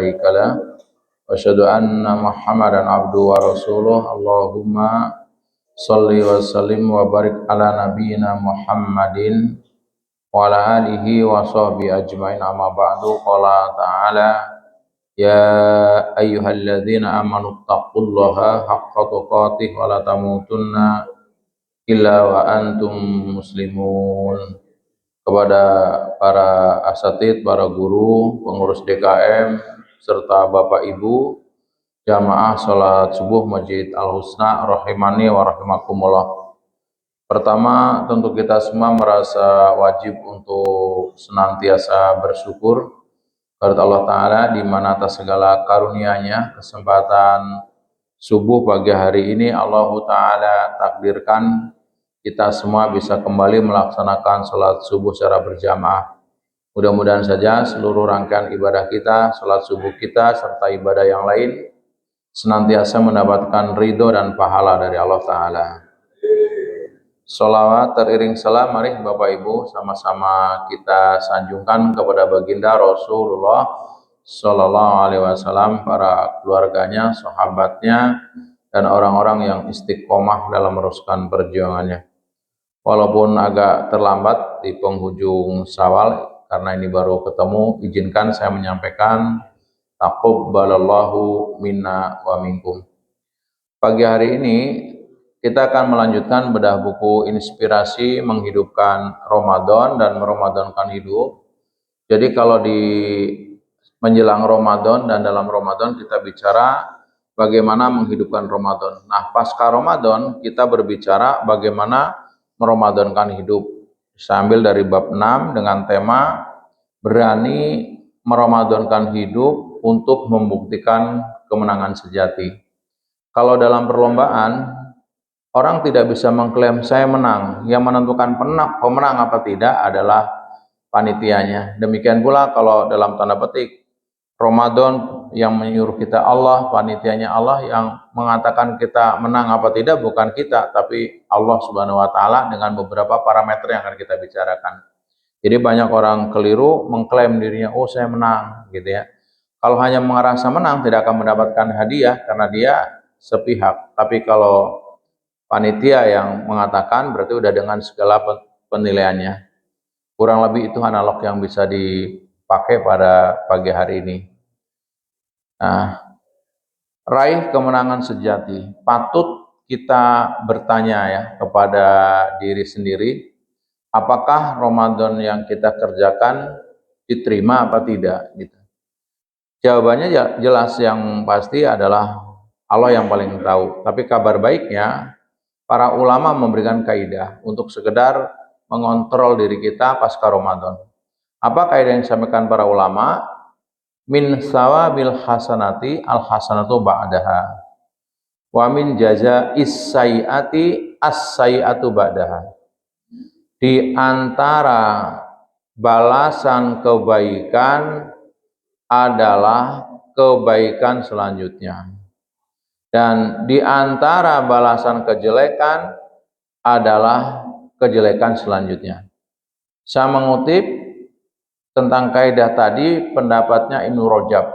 شريك له وأشهد أن محمدا عبده ورسوله اللهم صل وسلم وبارك على نبينا محمد وعلى آله وصحبه أجمعين أما بعد قال تعالى يا أيها الذين آمنوا اتقوا الله حق تقاته ولا تموتن إلا وأنتم مسلمون. Kepada para asatid, para guru, pengurus DKM, serta Bapak Ibu, jamaah sholat subuh Masjid Al-Husna, rahimani wa rahimakumullah. Pertama, tentu kita semua merasa wajib untuk senantiasa bersyukur kepada Allah Ta'ala, di mana atas segala karunia-Nya, kesempatan subuh pagi hari ini Allah Ta'ala takdirkan kita semua bisa kembali melaksanakan sholat subuh secara berjamaah. Mudah-mudahan saja seluruh rangkaian ibadah kita, sholat subuh kita, serta ibadah yang lain senantiasa mendapatkan ridho dan pahala dari Allah Ta'ala. Sholawat teriring salam, mari Bapak Ibu sama-sama kita sanjungkan kepada baginda Rasulullah Sallallahu Alaihi Wasallam, para keluarganya, sahabatnya, dan orang-orang yang istiqomah dalam meneruskan perjuangannya. Walaupun agak terlambat di penghujung Syawal, karena ini baru ketemu, izinkan saya menyampaikan taqabbalallahu minna wa minkum. Pagi hari ini kita akan melanjutkan bedah buku Inspirasi Menghidupkan Ramadan dan Meramadankan Hidup. Jadi kalau di menjelang Ramadan dan dalam Ramadan kita bicara bagaimana menghidupkan Ramadan. Nah, pasca Ramadan kita berbicara bagaimana meramadankan hidup. Sambil dari bab 6 dengan tema berani meramadankan hidup untuk membuktikan kemenangan sejati. Kalau dalam perlombaan, orang tidak bisa mengklaim saya menang. Yang menentukan pemenang apa tidak adalah panitianya. Demikian pula kalau dalam tanda petik Ramadan yang menyuruh kita Allah, panitianya Allah, yang mengatakan kita menang apa tidak bukan kita, tapi Allah Subhanahu wa Ta'ala dengan beberapa parameter yang akan kita bicarakan. Jadi banyak orang keliru mengklaim dirinya, oh saya menang gitu ya. Kalau hanya merasa menang tidak akan mendapatkan hadiah karena dia sepihak. Tapi kalau panitia yang mengatakan berarti udah dengan segala penilaiannya. Kurang lebih itu analog yang bisa dipakai pada pagi hari ini. Nah, raih kemenangan sejati. Patut kita bertanya ya kepada diri sendiri, apakah Ramadan yang kita kerjakan diterima apa tidak gitu. Jawabannya jelas, yang pasti adalah Allah yang paling tahu. Tapi kabar baiknya, para ulama memberikan kaidah untuk sekedar mengontrol diri kita pasca Ramadan. Apa kaidah yang disampaikan para ulama? Min sawabil hasanati al hasanatu ba'daha wa min jaza'is sayyiati as sayyiatu ba'daha. Di antara balasan kebaikan adalah kebaikan selanjutnya, dan di antara balasan kejelekan adalah kejelekan selanjutnya. Saya mengutip tentang kaidah tadi pendapatnya Ibnu Rajab.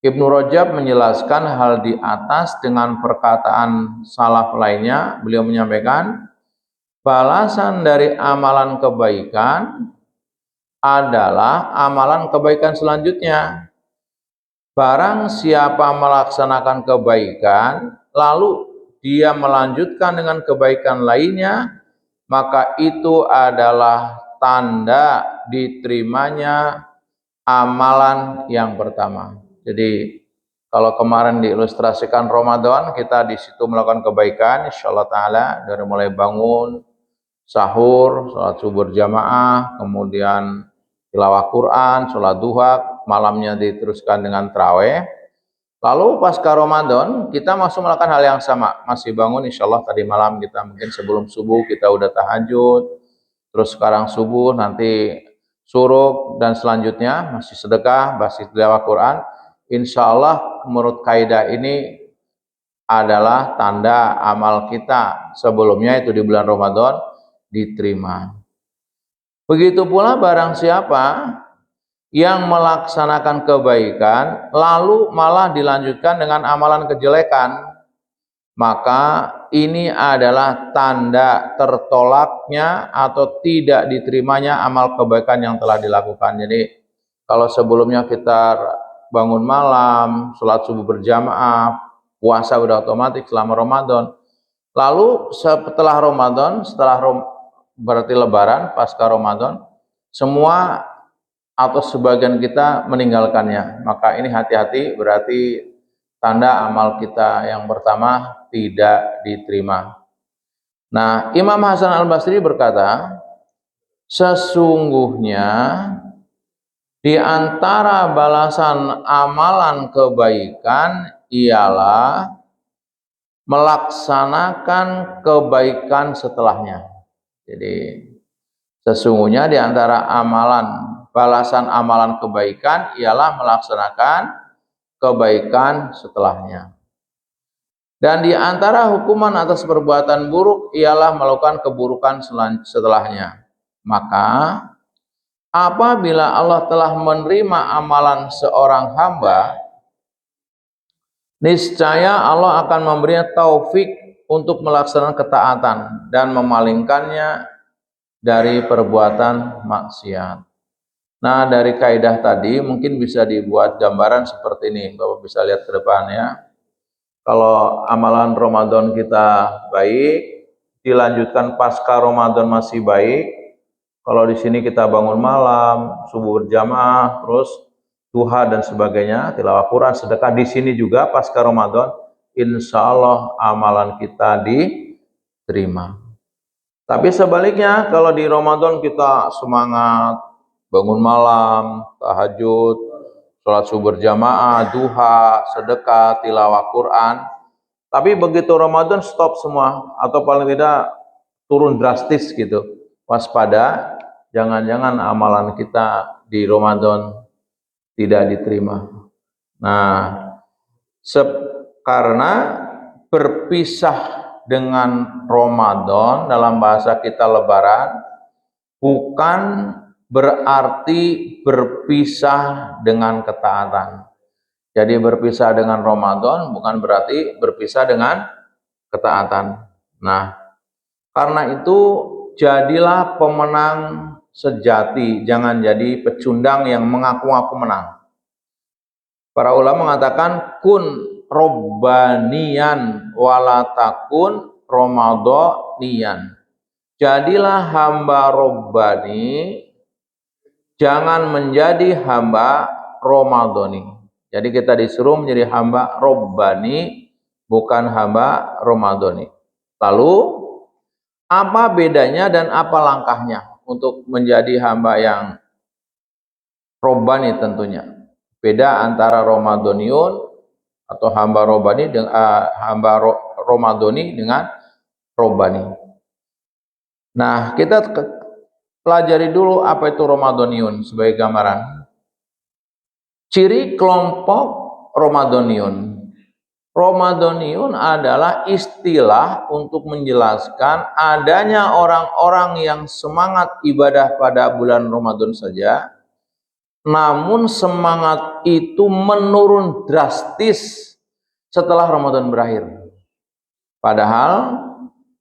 Ibnu Rajab menjelaskan hal di atas dengan perkataan salaf lainnya. Beliau menyampaikan balasan dari amalan kebaikan adalah amalan kebaikan selanjutnya. Barang siapa melaksanakan kebaikan lalu dia melanjutkan dengan kebaikan lainnya, maka itu adalah tanda diterimanya amalan yang pertama. Jadi kalau kemarin diilustrasikan Ramadan, kita di situ melakukan kebaikan, insyaallah taala, dari mulai bangun, sahur, sholat subuh berjamaah, kemudian tilawah Quran, sholat duha, malamnya diteruskan dengan tarawih. Lalu pasca Ramadan kita masuk melakukan hal yang sama, masih bangun, insyaallah tadi malam kita mungkin sebelum subuh kita udah tahajud. Terus sekarang subuh, nanti suruk, dan selanjutnya masih sedekah, masih tilawah Quran. Insya Allah menurut kaidah ini adalah tanda amal kita sebelumnya itu di bulan Ramadan diterima. Begitu pula barang siapa yang melaksanakan kebaikan lalu malah dilanjutkan dengan amalan kejelekan, maka ini adalah tanda tertolaknya atau tidak diterimanya amal kebaikan yang telah dilakukan. Jadi kalau sebelumnya kita bangun malam, sholat subuh berjamaah, puasa udah otomatis selama Ramadan, lalu setelah Ramadan, berarti Lebaran, pasca Ramadan, semua atau sebagian kita meninggalkannya. Maka ini hati-hati, berarti tanda amal kita yang pertama tidak diterima. Nah, Imam Hasan Al-Basri berkata, sesungguhnya di antara balasan amalan kebaikan ialah melaksanakan kebaikan setelahnya. Jadi sesungguhnya di antara balasan amalan kebaikan ialah melaksanakan kebaikan setelahnya. Dan di antara hukuman atas perbuatan buruk ialah melakukan keburukan setelahnya. Maka apabila Allah telah menerima amalan seorang hamba, niscaya Allah akan memberinya taufik untuk melaksanakan ketaatan dan memalingkannya dari perbuatan maksiat. Nah, dari kaidah tadi mungkin bisa dibuat gambaran seperti ini. Bapak bisa lihat ke depan ya. Kalau amalan Ramadan kita baik, dilanjutkan pasca Ramadan masih baik. Kalau di sini kita bangun malam, subuh berjamaah, terus duha dan sebagainya, tilawah Quran, sedekah, di sini juga pasca Ramadan, insya Allah amalan kita diterima. Tapi sebaliknya, kalau di Ramadan kita semangat, bangun malam, tahajud, sholat subuh berjamaah, duha, sedekah, tilawah Quran, tapi begitu Ramadan stop semua, atau paling tidak turun drastis gitu. Waspada, jangan-jangan amalan kita di Ramadan tidak diterima. Nah, karena berpisah dengan Ramadan dalam bahasa kita Lebaran bukan berarti berpisah dengan ketaatan. Jadi berpisah dengan Ramadan bukan berarti berpisah dengan ketaatan. Nah, karena itu jadilah pemenang sejati, jangan jadi pecundang yang mengaku-ngaku menang. Para ulama mengatakan kun robbanian walatakun ramadhanian. Jadilah hamba robbani, jangan menjadi hamba ramadhani. Jadi kita disuruh menjadi hamba robbani, bukan hamba ramadhani. Lalu apa bedanya dan apa langkahnya untuk menjadi hamba yang robbani tentunya? Beda antara Ramadhaniun atau hamba robbani dengan hamba Ramadhani dengan robbani. Nah, kita pelajari dulu apa itu Ramadhaniun sebagai gambaran. Ciri kelompok Ramadhaniun. Ramadhaniun adalah istilah untuk menjelaskan adanya orang-orang yang semangat ibadah pada bulan Ramadan saja, namun semangat itu menurun drastis setelah Ramadan berakhir. Padahal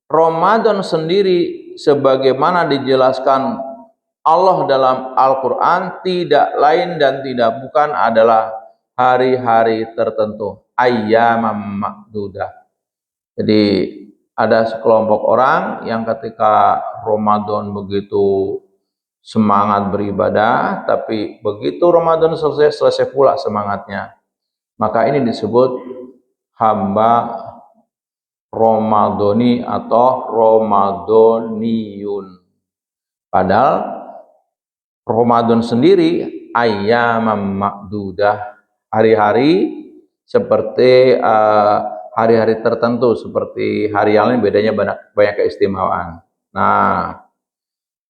Ramadan sendiri sebagaimana dijelaskan Allah dalam Al-Quran tidak lain dan tidak bukan adalah hari-hari tertentu, ayyamam ma'dudah. Jadi ada sekelompok orang yang ketika Ramadan begitu semangat beribadah, tapi begitu Ramadan selesai pula semangatnya. Maka ini disebut hamba Ramadhani atau Ramadhaniyun. Padahal Ramadan sendiri ayyamam ma'dudah, hari-hari seperti hari-hari tertentu, seperti hari yang lain bedanya banyak keistimewaan. Nah,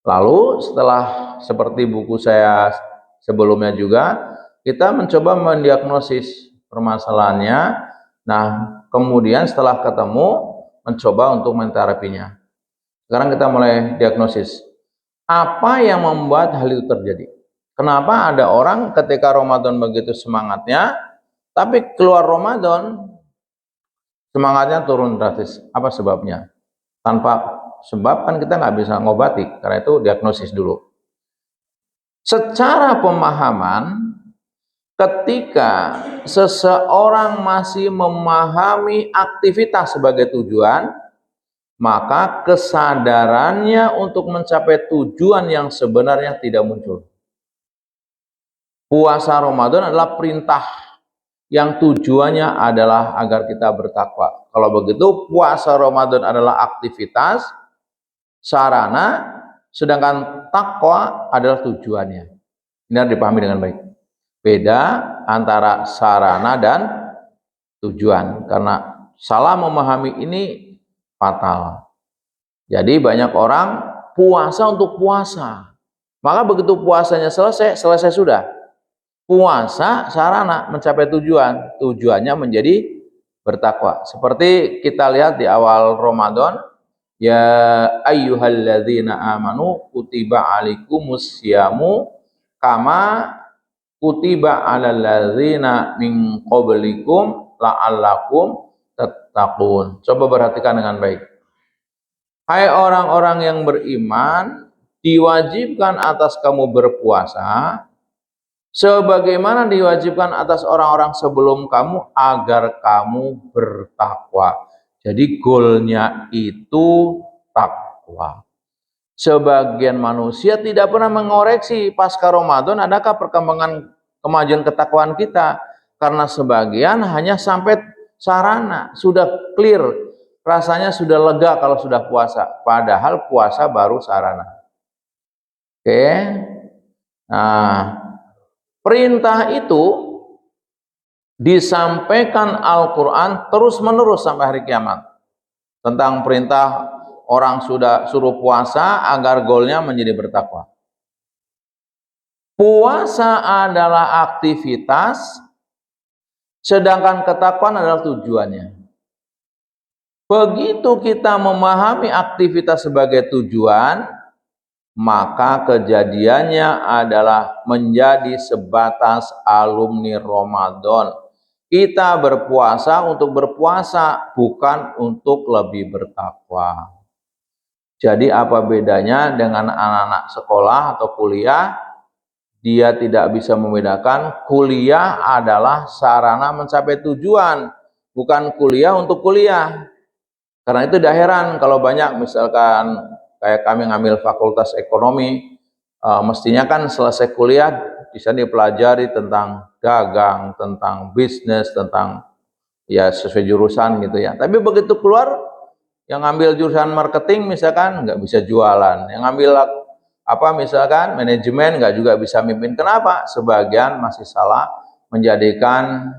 lalu setelah seperti buku saya sebelumnya juga, kita mencoba mendiagnosis permasalahannya. Nah, kemudian setelah ketemu, mencoba untuk menterapinya. Sekarang kita mulai diagnosis. Apa yang membuat hal itu terjadi? Kenapa ada orang ketika Ramadan begitu semangatnya, tapi keluar Ramadan semangatnya turun drastis? Apa sebabnya? Tanpa sebab kan kita nggak bisa ngobati, karena itu diagnosis dulu. Secara pemahaman, ketika seseorang masih memahami aktivitas sebagai tujuan, maka kesadarannya untuk mencapai tujuan yang sebenarnya tidak muncul. Puasa Ramadan adalah perintah yang tujuannya adalah agar kita bertakwa. Kalau begitu, puasa Ramadan adalah aktivitas, sarana, sedangkan takwa adalah tujuannya. Ini harus dipahami dengan baik. Beda antara sarana dan tujuan. Karena salah memahami ini fatal. Jadi banyak orang puasa untuk puasa. Maka begitu puasanya selesai sudah. Puasa sarana mencapai tujuan. Tujuannya menjadi bertakwa. Seperti kita lihat di awal Ramadan, ya ayyuhalladzina amanu kutiba alaikumus syamu kama kutiba alal ladzina min qablikum la'allakum tattaqun. Coba perhatikan dengan baik. Hai orang-orang yang beriman, diwajibkan atas kamu berpuasa sebagaimana diwajibkan atas orang-orang sebelum kamu agar kamu bertakwa. Jadi goalnya itu takwa. Sebagian manusia tidak pernah mengoreksi pasca Ramadan adakah perkembangan kemajuan ketakwaan kita, karena sebagian hanya sampai sarana, sudah clear, rasanya sudah lega kalau sudah puasa, padahal puasa baru sarana. Oke. Nah, perintah itu disampaikan Al-Quran terus-menerus sampai hari kiamat. Tentang perintah orang sudah suruh puasa agar goalnya menjadi bertakwa. Puasa adalah aktivitas, sedangkan ketakwaan adalah tujuannya. Begitu kita memahami aktivitas sebagai tujuan, maka kejadiannya adalah menjadi sebatas alumni Ramadan. Kita berpuasa untuk berpuasa, bukan untuk lebih bertakwa. Jadi apa bedanya dengan anak-anak sekolah atau kuliah? Dia tidak bisa membedakan kuliah adalah sarana mencapai tujuan, bukan kuliah untuk kuliah. Karena itu tidak heran kalau banyak misalkan kayak kami ngambil fakultas ekonomi, mestinya kan selesai kuliah bisa dipelajari tentang dagang, tentang bisnis, tentang ya sesuai jurusan gitu ya. Tapi begitu keluar, yang ngambil jurusan marketing misalkan nggak bisa jualan, yang ngambil apa misalkan manajemen nggak juga bisa mimpin. Kenapa? Sebagian masih salah menjadikan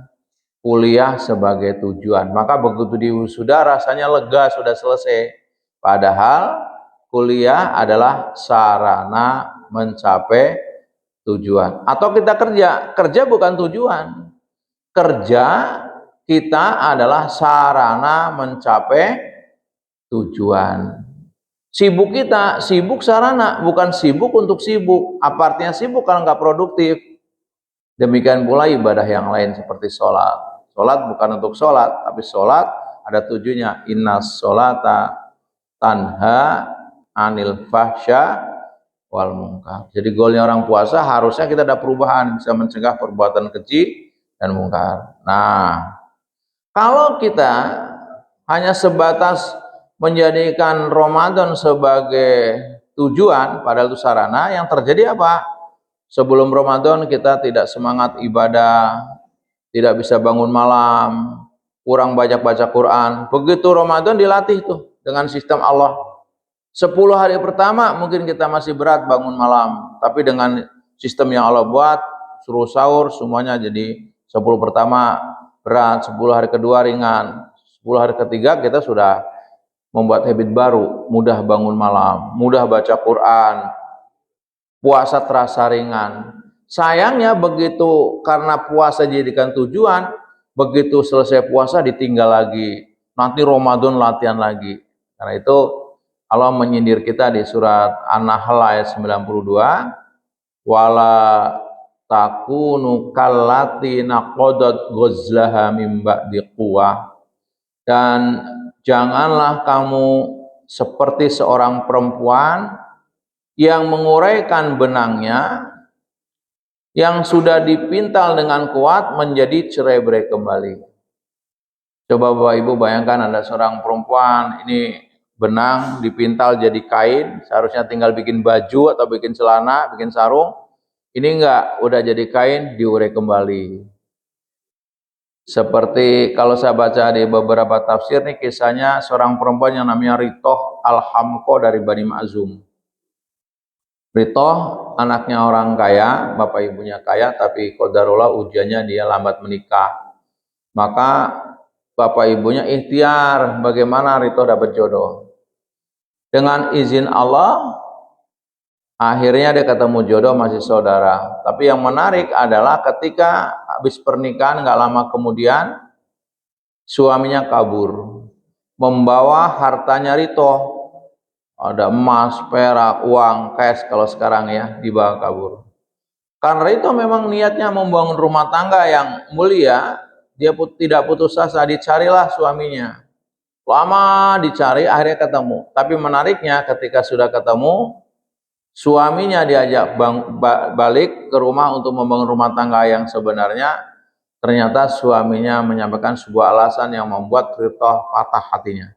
kuliah sebagai tujuan. Maka begitu diwisuda rasanya lega sudah selesai. Padahal kuliah adalah sarana mencapai tujuan. Atau kita kerja bukan tujuan. Kerja kita adalah sarana mencapai tujuan. Sibuk kita, sibuk sarana, bukan sibuk untuk sibuk. Apa artinya sibuk kalau nggak produktif? Demikian pula ibadah yang lain seperti sholat. Sholat bukan untuk sholat, tapi sholat ada tujuannya. Innas sholata tanha anil fahsya wal munkar. Jadi goalnya orang puasa harusnya kita ada perubahan, bisa mencegah perbuatan keji dan mungkar. Nah, kalau kita hanya sebatas menjadikan Ramadan sebagai tujuan, padahal itu sarana, yang terjadi apa? Sebelum Ramadan kita tidak semangat ibadah, tidak bisa bangun malam, kurang banyak baca Quran. Begitu Ramadan dilatih tuh dengan sistem Allah. 10 hari pertama mungkin kita masih berat bangun malam, tapi dengan sistem yang Allah buat, suruh sahur semuanya jadi 10 pertama berat, 10 hari kedua ringan, 10 hari ketiga kita sudah membuat habit baru, mudah bangun malam, mudah baca Quran, puasa terasa ringan. Sayangnya begitu karena puasa dijadikan tujuan, begitu selesai puasa ditinggal lagi. Nanti Ramadan latihan lagi. Karena itu Allah menyindir kita di surat An-Nahl ayat 92. wala takunu kallati naqadat ghazlaha min ba'di quwwah, dan janganlah kamu seperti seorang perempuan yang menguraikan benangnya yang sudah dipintal dengan kuat menjadi cerai-berai kembali. Coba Bapak Ibu bayangkan ada seorang perempuan, ini benang dipintal jadi kain, seharusnya tinggal bikin baju atau bikin celana, bikin sarung. Ini enggak, udah jadi kain diurai kembali. Seperti kalau saya baca di beberapa tafsir nih, kisahnya seorang perempuan yang namanya Ritoh Al-Hamko dari Bani Ma'zum. Ritoh anaknya orang kaya, bapak ibunya kaya, tapi qadarullah ujiannya dia lambat menikah. Maka bapak ibunya ikhtiar bagaimana Ritoh dapat jodoh. Dengan izin Allah, akhirnya dia ketemu jodoh masih saudara. Tapi yang menarik adalah ketika habis pernikahan nggak lama kemudian suaminya kabur, membawa hartanya Ritoh. Ada emas, perak, uang, cash kalau sekarang ya, dibawa kabur. Karena itu memang niatnya membangun rumah tangga yang mulia, dia tidak putus asa, dicarilah suaminya. Lama dicari, akhirnya ketemu. Tapi menariknya ketika sudah ketemu, suaminya diajak balik ke rumah untuk membangun rumah tangga yang sebenarnya, ternyata suaminya menyampaikan sebuah alasan yang membuat Ritoh patah hatinya.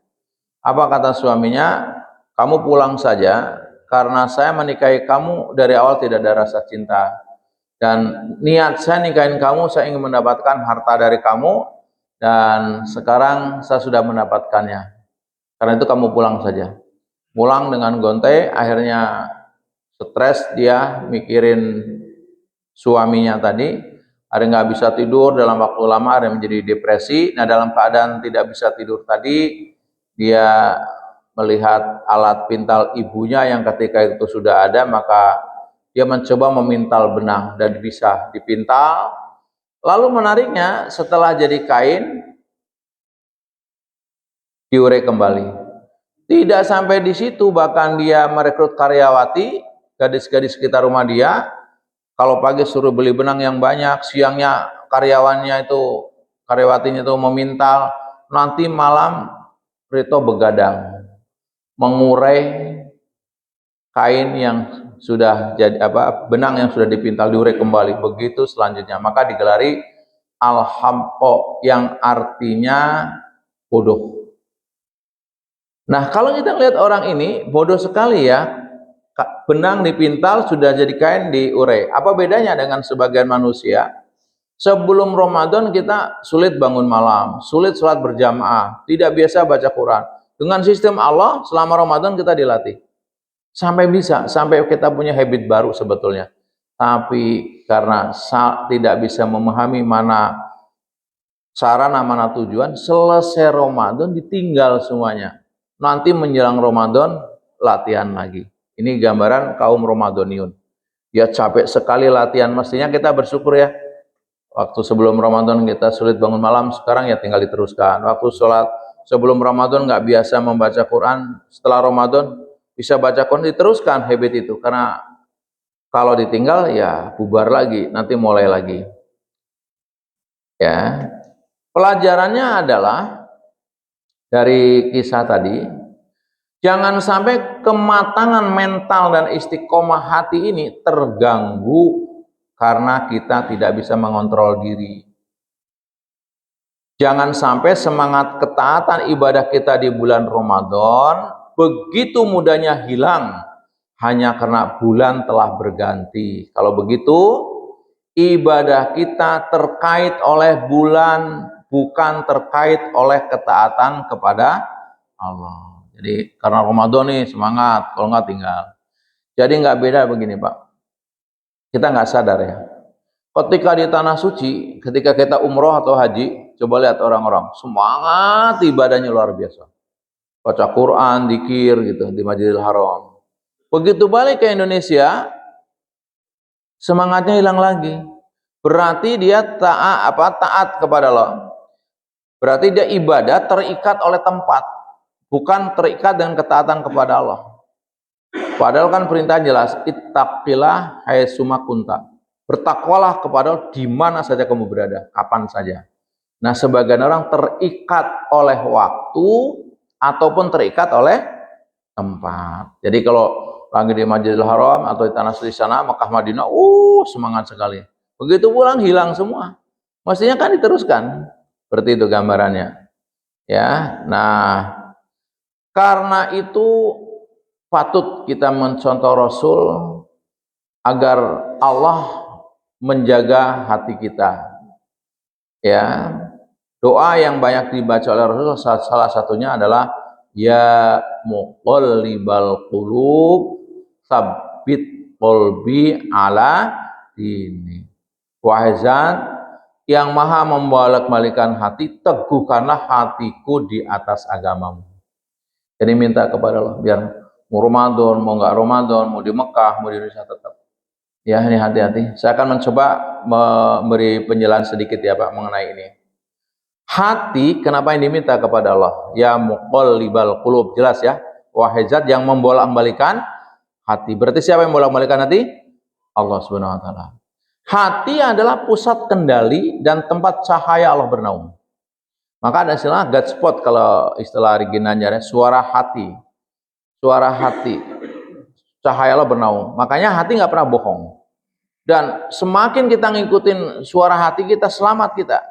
Apa kata suaminya? Kamu pulang saja, karena saya menikahi kamu dari awal tidak ada rasa cinta. Dan niat saya nikahin kamu, saya ingin mendapatkan harta dari kamu, dan sekarang saya sudah mendapatkannya. Karena itu kamu pulang saja. Pulang dengan gontai, akhirnya stres dia mikirin suaminya tadi. Ada nggak bisa tidur dalam waktu lama, ada menjadi depresi. Nah, dalam keadaan tidak bisa tidur tadi, dia melihat alat pintal ibunya yang ketika itu sudah ada, maka dia mencoba memintal benang dan bisa dipintal. Lalu menariknya, setelah jadi kain, diurai kembali. Tidak sampai di situ, bahkan dia merekrut karyawati, gadis-gadis sekitar rumah dia. Kalau pagi suruh beli benang yang banyak, siangnya karyawatinya itu memintal, nanti malam Rito begadang mengurai kain yang sudah jadi benang yang sudah dipintal, diurai kembali. Begitu selanjutnya, maka digelari Al-Hamko yang artinya bodoh. Nah, kalau kita lihat orang ini bodoh sekali ya, benang dipintal sudah jadi kain diurai. Apa bedanya dengan sebagian manusia? Sebelum Ramadan kita sulit bangun malam, sulit sholat berjamaah, tidak biasa baca Quran. Dengan sistem Allah, selama Ramadan kita dilatih. Sampai bisa, sampai kita punya habit baru sebetulnya. Tapi karena tidak bisa memahami mana sarana, mana tujuan, selesai Ramadan ditinggal semuanya. Nanti menjelang Ramadan, latihan lagi. Ini gambaran kaum Ramadhaniun. Ya capek sekali latihan, mestinya kita bersyukur ya. Waktu sebelum Ramadan kita sulit bangun malam, sekarang ya tinggal diteruskan. Waktu sholat sebelum Ramadan nggak biasa membaca Quran, setelah Ramadan bisa baca Quran, diteruskan habit itu. Karena kalau ditinggal ya bubar lagi, nanti mulai lagi. Ya, pelajarannya adalah dari kisah tadi, jangan sampai kematangan mental dan istiqomah hati ini terganggu karena kita tidak bisa mengontrol diri. Jangan sampai semangat ketaatan ibadah kita di bulan Ramadan begitu mudahnya hilang hanya karena bulan telah berganti. Kalau begitu, ibadah kita terkait oleh bulan, bukan terkait oleh ketaatan kepada Allah. Jadi karena Ramadan nih semangat, kalau nggak tinggal. Jadi nggak beda begini Pak. Kita nggak sadar ya. Ketika di tanah suci, ketika kita umroh atau haji, coba lihat orang-orang, semangat ibadahnya luar biasa. Baca Quran, dzikir gitu di Masjidil Haram. Begitu balik ke Indonesia, semangatnya hilang lagi. Berarti dia taat kepada Allah. Berarti dia ibadah terikat oleh tempat, bukan terikat dengan ketaatan kepada Allah. Padahal kan perintah jelas, ittaqillah haitsuma kunta. Bertakwalah kepada di mana saja kamu berada, kapan saja. Nah, sebagian orang terikat oleh waktu ataupun terikat oleh tempat. Jadi kalau lagi di Masjidil Haram atau di tanah suci sana, Makkah Madinah, semangat sekali. Begitu pulang hilang semua. Mestinya kan diteruskan. Seperti itu gambarannya. Ya. Nah, karena itu patut kita mencontoh Rasul agar Allah menjaga hati kita. Ya. Doa yang banyak dibaca oleh Rasul salah satunya adalah ya muqallibal qulub tsabbit qalbi ala dini. Wahai Zat yang maha membolak-balikan hati, teguhkanlah hatiku di atas agamamu. Jadi minta kepada Allah biar mau Ramadan, mau nggak Ramadan, mau di Mekah, mau di Indonesia tetap. Ya, ini hati-hati. Saya akan mencoba memberi penjelasan sedikit ya Pak mengenai ini. Hati, kenapa yang diminta kepada Allah? Ya muqallibal qulub, jelas ya. Wahai Zat yang membolak-balikan hati. Berarti siapa yang membolak-balikan hati? Allah Subhanahu wa taala. Hati adalah pusat kendali dan tempat cahaya Allah bernaung. Maka ada istilah God spot kalau istilah originalnya, suara hati. Suara hati. Cahaya Allah bernaung. Makanya hati nggak pernah bohong. Dan semakin kita ngikutin suara hati kita, selamat kita.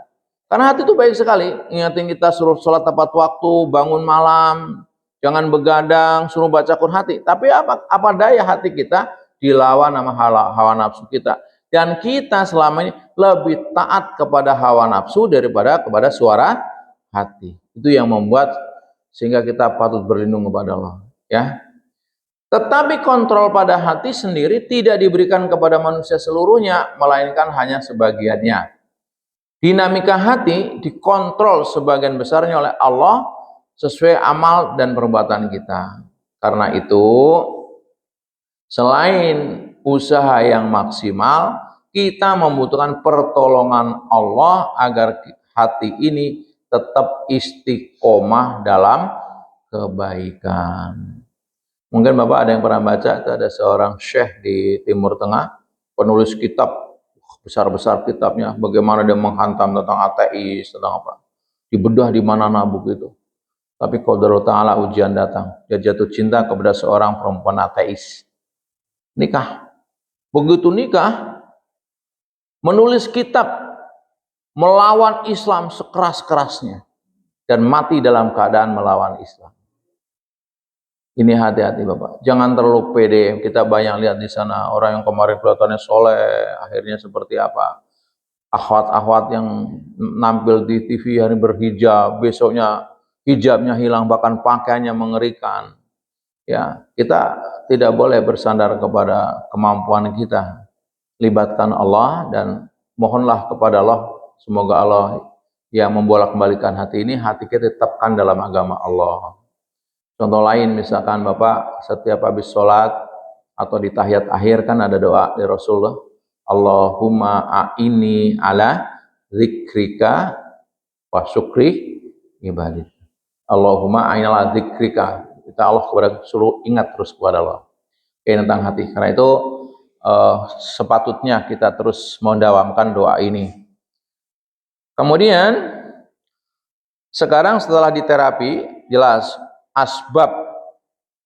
Karena hati itu baik sekali, ingatin kita suruh sholat tepat waktu, bangun malam, jangan begadang, suruh baca Quran hati. Tapi apa daya hati kita dilawan sama hawa nafsu kita. Dan kita selama ini lebih taat kepada hawa nafsu daripada kepada suara hati. Itu yang membuat sehingga kita patut berlindung kepada Allah. Ya. Tetapi kontrol pada hati sendiri tidak diberikan kepada manusia seluruhnya, melainkan hanya sebagiannya. Dinamika hati dikontrol sebagian besarnya oleh Allah sesuai amal dan perbuatan kita. Karena itu, selain usaha yang maksimal, kita membutuhkan pertolongan Allah agar hati ini tetap istiqomah dalam kebaikan. Mungkin Bapak ada yang pernah baca, itu ada seorang syekh di Timur Tengah, penulis kitab, besar-besar kitabnya, bagaimana dia menghantam tentang ateis, tentang apa. Dibedah di mana-mana buku itu. Tapi qadarullah ta'ala ujian datang. Dia jatuh cinta kepada seorang perempuan ateis. Nikah. Begitu nikah, menulis kitab, melawan Islam sekeras-kerasnya. Dan mati dalam keadaan melawan Islam. Ini hati-hati Bapak. Jangan terlalu pede. Kita banyak lihat di sana orang yang kemarin kelihatannya soleh, akhirnya seperti apa? Akhwat-akhwat yang nampil di TV hari berhijab, besoknya hijabnya hilang, bahkan pakaiannya mengerikan. Ya, kita tidak boleh bersandar kepada kemampuan kita. Libatkan Allah dan mohonlah kepada Allah, semoga Allah yang membolak-balikan hati ini, hati kita tetapkan dalam agama Allah. Contoh lain misalkan Bapak setiap habis sholat atau di tahiyat akhir kan ada doa dari Rasulullah, Allahumma a'ini ala zikrika wa syukri ibadah. Allahumma a'ini ala zikrika. Kita Allah kepada suruh ingat terus kepada Allah. Tentang hati. Karena itu sepatutnya kita terus mendawamkan doa ini. Kemudian sekarang setelah diterapi jelas asbab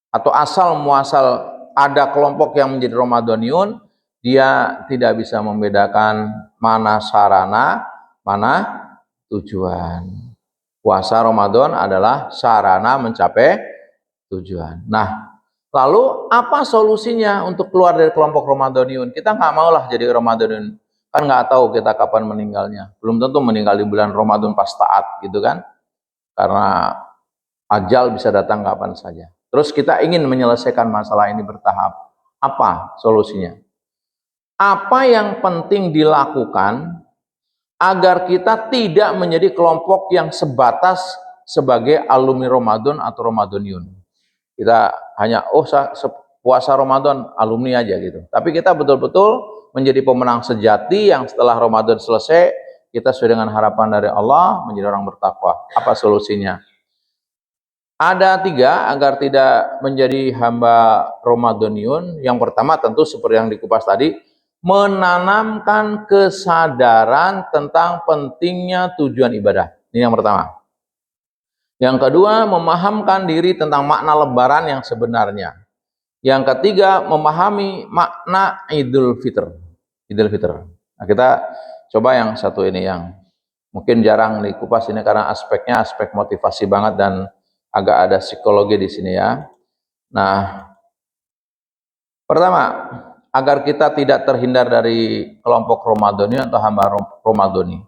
atau asal muasal ada kelompok yang menjadi Ramadhaniun, dia tidak bisa membedakan mana sarana, mana tujuan. Puasa Ramadan adalah sarana mencapai tujuan. Nah, lalu apa solusinya untuk keluar dari kelompok Ramadhaniun? Kita nggak maulah jadi Ramadhaniun. Kan nggak tahu kita kapan meninggalnya. Belum tentu meninggal di bulan Ramadan pas taat gitu kan. Karena ajal bisa datang kapan saja. Terus kita ingin menyelesaikan masalah ini bertahap. Apa solusinya? Apa yang penting dilakukan agar kita tidak menjadi kelompok yang sebatas sebagai alumni Ramadan atau Ramadhaniun. Kita hanya puasa Ramadan alumni aja gitu. Tapi kita betul-betul menjadi pemenang sejati yang setelah Ramadan selesai kita sesuai dengan harapan dari Allah menjadi orang bertakwa. Apa solusinya? Ada 3 agar tidak menjadi hamba Ramadhaniun. Yang pertama tentu seperti yang dikupas tadi, menanamkan kesadaran tentang pentingnya tujuan ibadah. Ini yang pertama. Yang kedua, memahamkan diri tentang makna lebaran yang sebenarnya. Yang ketiga, memahami makna Idul Fitr. Idul Fitr. Nah, kita coba yang satu ini yang mungkin jarang dikupas ini karena aspeknya aspek motivasi banget dan agak ada psikologi di sini ya. Nah, pertama, agar kita tidak terhindar dari kelompok Ramadhani atau hamba Ramadhani,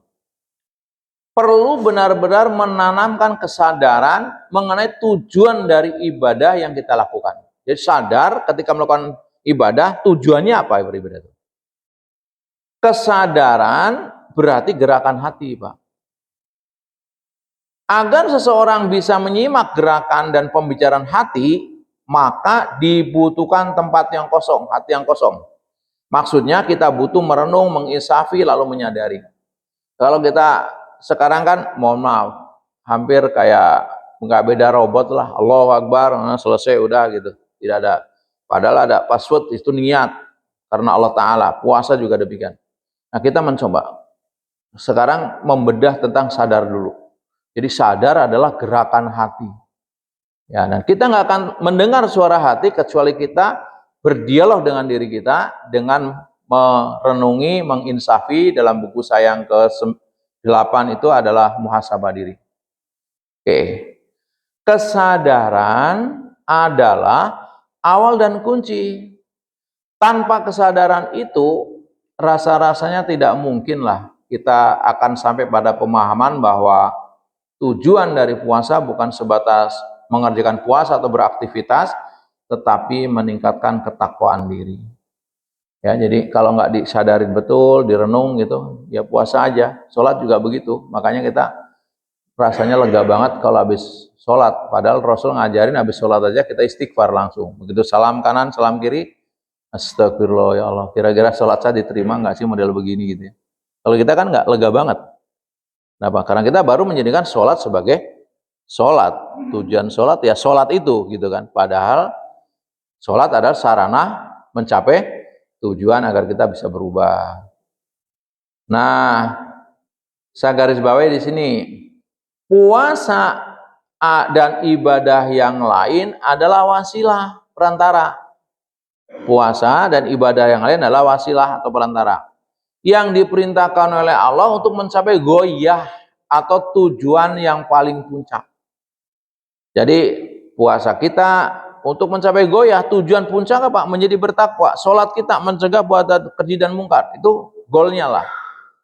perlu benar-benar menanamkan kesadaran mengenai tujuan dari ibadah yang kita lakukan. Jadi sadar ketika melakukan ibadah, tujuannya apa beribadah itu? Kesadaran berarti gerakan hati, Pak. Agar seseorang bisa menyimak gerakan dan pembicaraan hati, maka dibutuhkan tempat yang kosong, hati yang kosong. Maksudnya kita butuh merenung, menginsafi, lalu menyadari. Kalau kita sekarang kan, mohon maaf, hampir kayak nggak beda robot lah. Allahu Akbar, selesai udah gitu. Tidak ada. Padahal ada password, itu niat. Karena Allah Ta'ala. Puasa juga demikian. Nah, kita mencoba sekarang membedah tentang sadar dulu. Jadi sadar adalah gerakan hati. Ya, dan kita nggak akan mendengar suara hati kecuali kita berdialog dengan diri kita dengan merenungi, menginsafi. Dalam buku saya yang ke-8 itu adalah muhasabah diri. Oke. Kesadaran adalah awal dan kunci. Tanpa kesadaran itu, rasa-rasanya tidak mungkinlah kita akan sampai pada pemahaman bahwa tujuan dari puasa bukan sebatas mengerjakan puasa atau beraktivitas, tetapi meningkatkan ketakwaan diri. Ya, jadi kalau nggak disadarin betul, direnung gitu, ya puasa aja. Sholat juga begitu. Makanya kita rasanya lega banget kalau habis sholat. Padahal Rasul ngajarin habis sholat aja kita istighfar langsung. Begitu salam kanan, salam kiri, astagfirullah ya Allah. Kira-kira sholat saya diterima nggak sih model begini gitu ya. Kalau kita kan nggak lega banget. Kenapa? Karena kita baru menjadikan sholat sebagai sholat. Tujuan sholat ya sholat itu gitu kan. Padahal sholat adalah sarana mencapai tujuan agar kita bisa berubah. Nah, saya garis bawahi di sini. Puasa dan ibadah yang lain adalah wasilah, perantara. Puasa dan ibadah yang lain adalah wasilah atau perantara yang diperintahkan oleh Allah untuk mencapai goyah atau tujuan yang paling puncak. Jadi puasa kita untuk mencapai goyah, tujuan puncak apa? Menjadi bertakwa. Sholat kita mencegah buat keji dan mungkar. Itu goalnya lah.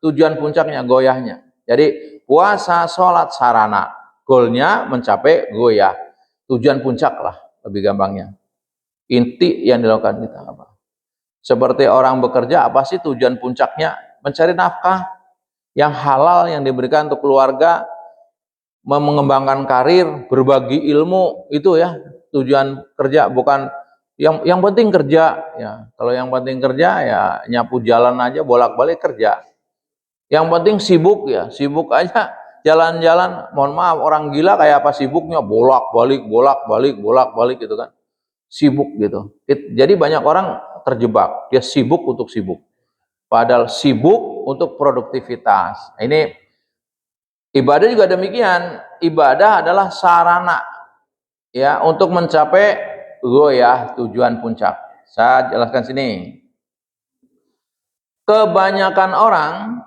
Tujuan puncaknya, goyahnya. Jadi puasa, sholat, sarana. Goalnya mencapai goyah. Tujuan puncak lah, lebih gampangnya. Inti yang dilakukan kita apa? Seperti orang bekerja, apa sih tujuan puncaknya? Mencari nafkah yang halal yang diberikan untuk keluarga, mengembangkan karir, berbagi ilmu, itu ya tujuan kerja. Bukan yang penting kerja ya. Kalau yang penting kerja ya nyapu jalan aja bolak-balik kerja. Yang penting sibuk ya, sibuk aja jalan-jalan. Mohon maaf, orang gila kayak apa sibuknya, bolak-balik gitu kan. Sibuk gitu. Jadi banyak orang terjebak, dia sibuk untuk sibuk. Padahal sibuk untuk produktivitas. Ini ibadah juga demikian. Ibadah adalah sarana ya untuk mencapai goyah, tujuan puncak. Saya jelaskan sini. Kebanyakan orang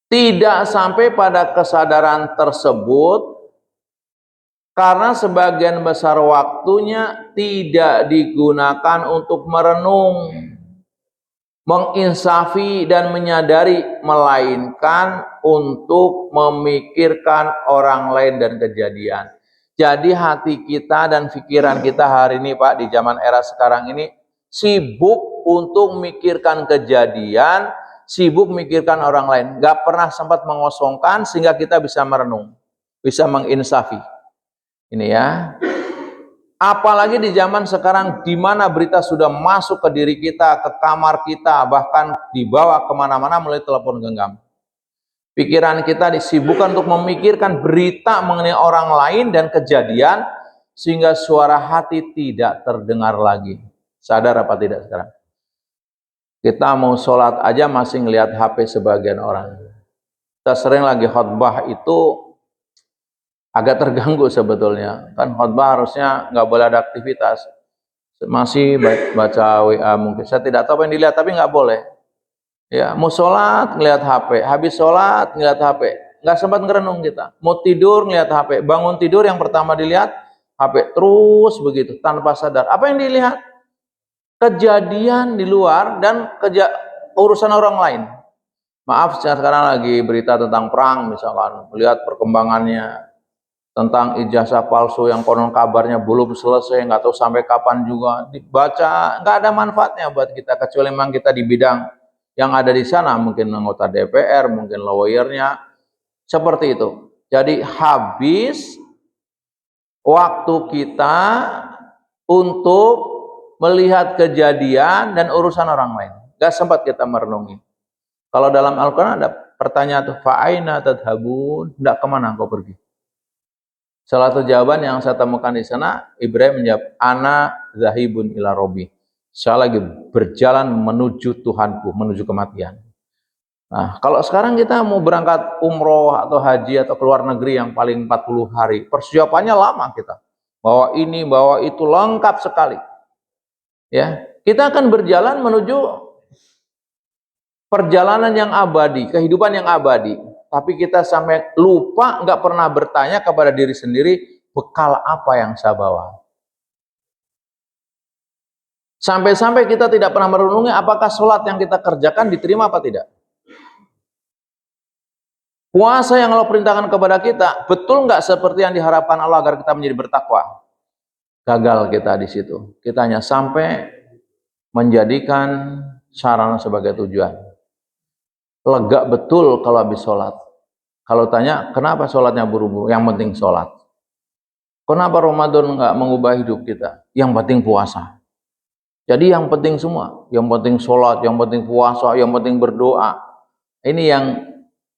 tidak sampai pada kesadaran tersebut karena sebagian besar waktunya tidak digunakan untuk merenung, menginsafi dan menyadari, melainkan untuk memikirkan orang lain dan kejadian. Jadi hati kita dan pikiran kita hari ini Pak, di zaman era sekarang ini sibuk untuk memikirkan kejadian, sibuk memikirkan orang lain. Gak pernah sempat mengosongkan sehingga kita bisa merenung, bisa menginsafi. Ini ya. Apalagi di zaman sekarang di mana berita sudah masuk ke diri kita, ke kamar kita, bahkan dibawa kemana-mana melalui telepon genggam. Pikiran kita disibukkan untuk memikirkan berita mengenai orang lain dan kejadian, sehingga suara hati tidak terdengar lagi. Sadar apa tidak sekarang? Kita mau sholat aja masih ngelihat HP sebagian orang. Kita sering lagi khutbah itu agak terganggu sebetulnya. Kan khutbah harusnya nggak boleh ada aktivitas. Masih baca WA mungkin. Saya tidak tahu apa yang dilihat, tapi nggak boleh. Ya, mau sholat ngeliat HP, habis sholat ngeliat HP, nggak sempat ngerenung kita. Mau tidur ngeliat HP, bangun tidur yang pertama dilihat HP, terus begitu tanpa sadar. Apa yang dilihat? Kejadian di luar dan urusan orang lain. Maaf, sekarang lagi berita tentang perang misalkan, melihat perkembangannya tentang ijazah palsu yang konon kabarnya belum selesai, nggak tahu sampai kapan juga dibaca, nggak ada manfaatnya buat kita kecuali memang kita di bidang yang ada di sana, mungkin anggota DPR, mungkin lawyernya, seperti itu. Jadi habis waktu kita untuk melihat kejadian dan urusan orang lain. Gak sempat kita merenungi. Kalau dalam Al-Quran ada pertanyaan tuh, fa'aina tadhabun, tidak kemana engkau pergi? Salah satu jawaban yang saya temukan di sana, Ibrahim menjawab, ana zahibun ila robbi. Saya lagi berjalan menuju Tuhanku, menuju kematian. Nah, kalau sekarang kita mau berangkat umroh atau haji atau keluar negeri yang paling 40 hari, persiapannya lama kita. Bawa ini, bawa itu, lengkap sekali. Ya, kita akan berjalan menuju perjalanan yang abadi, kehidupan yang abadi. Tapi kita sampai lupa, nggak pernah bertanya kepada diri sendiri, bekal apa yang saya bawa. Sampai-sampai kita tidak pernah merenungi apakah sholat yang kita kerjakan diterima apa tidak. Puasa yang Allah perintahkan kepada kita, betul nggak seperti yang diharapkan Allah agar kita menjadi bertakwa? Gagal kita di situ. Kita hanya sampai menjadikan sarana sebagai tujuan. Lega betul kalau habis sholat. Kalau tanya, kenapa sholatnya buru-buru? Yang penting sholat. Kenapa Ramadan nggak mengubah hidup kita? Yang penting puasa. Jadi yang penting semua, yang penting sholat, yang penting puasa, yang penting berdoa. Ini yang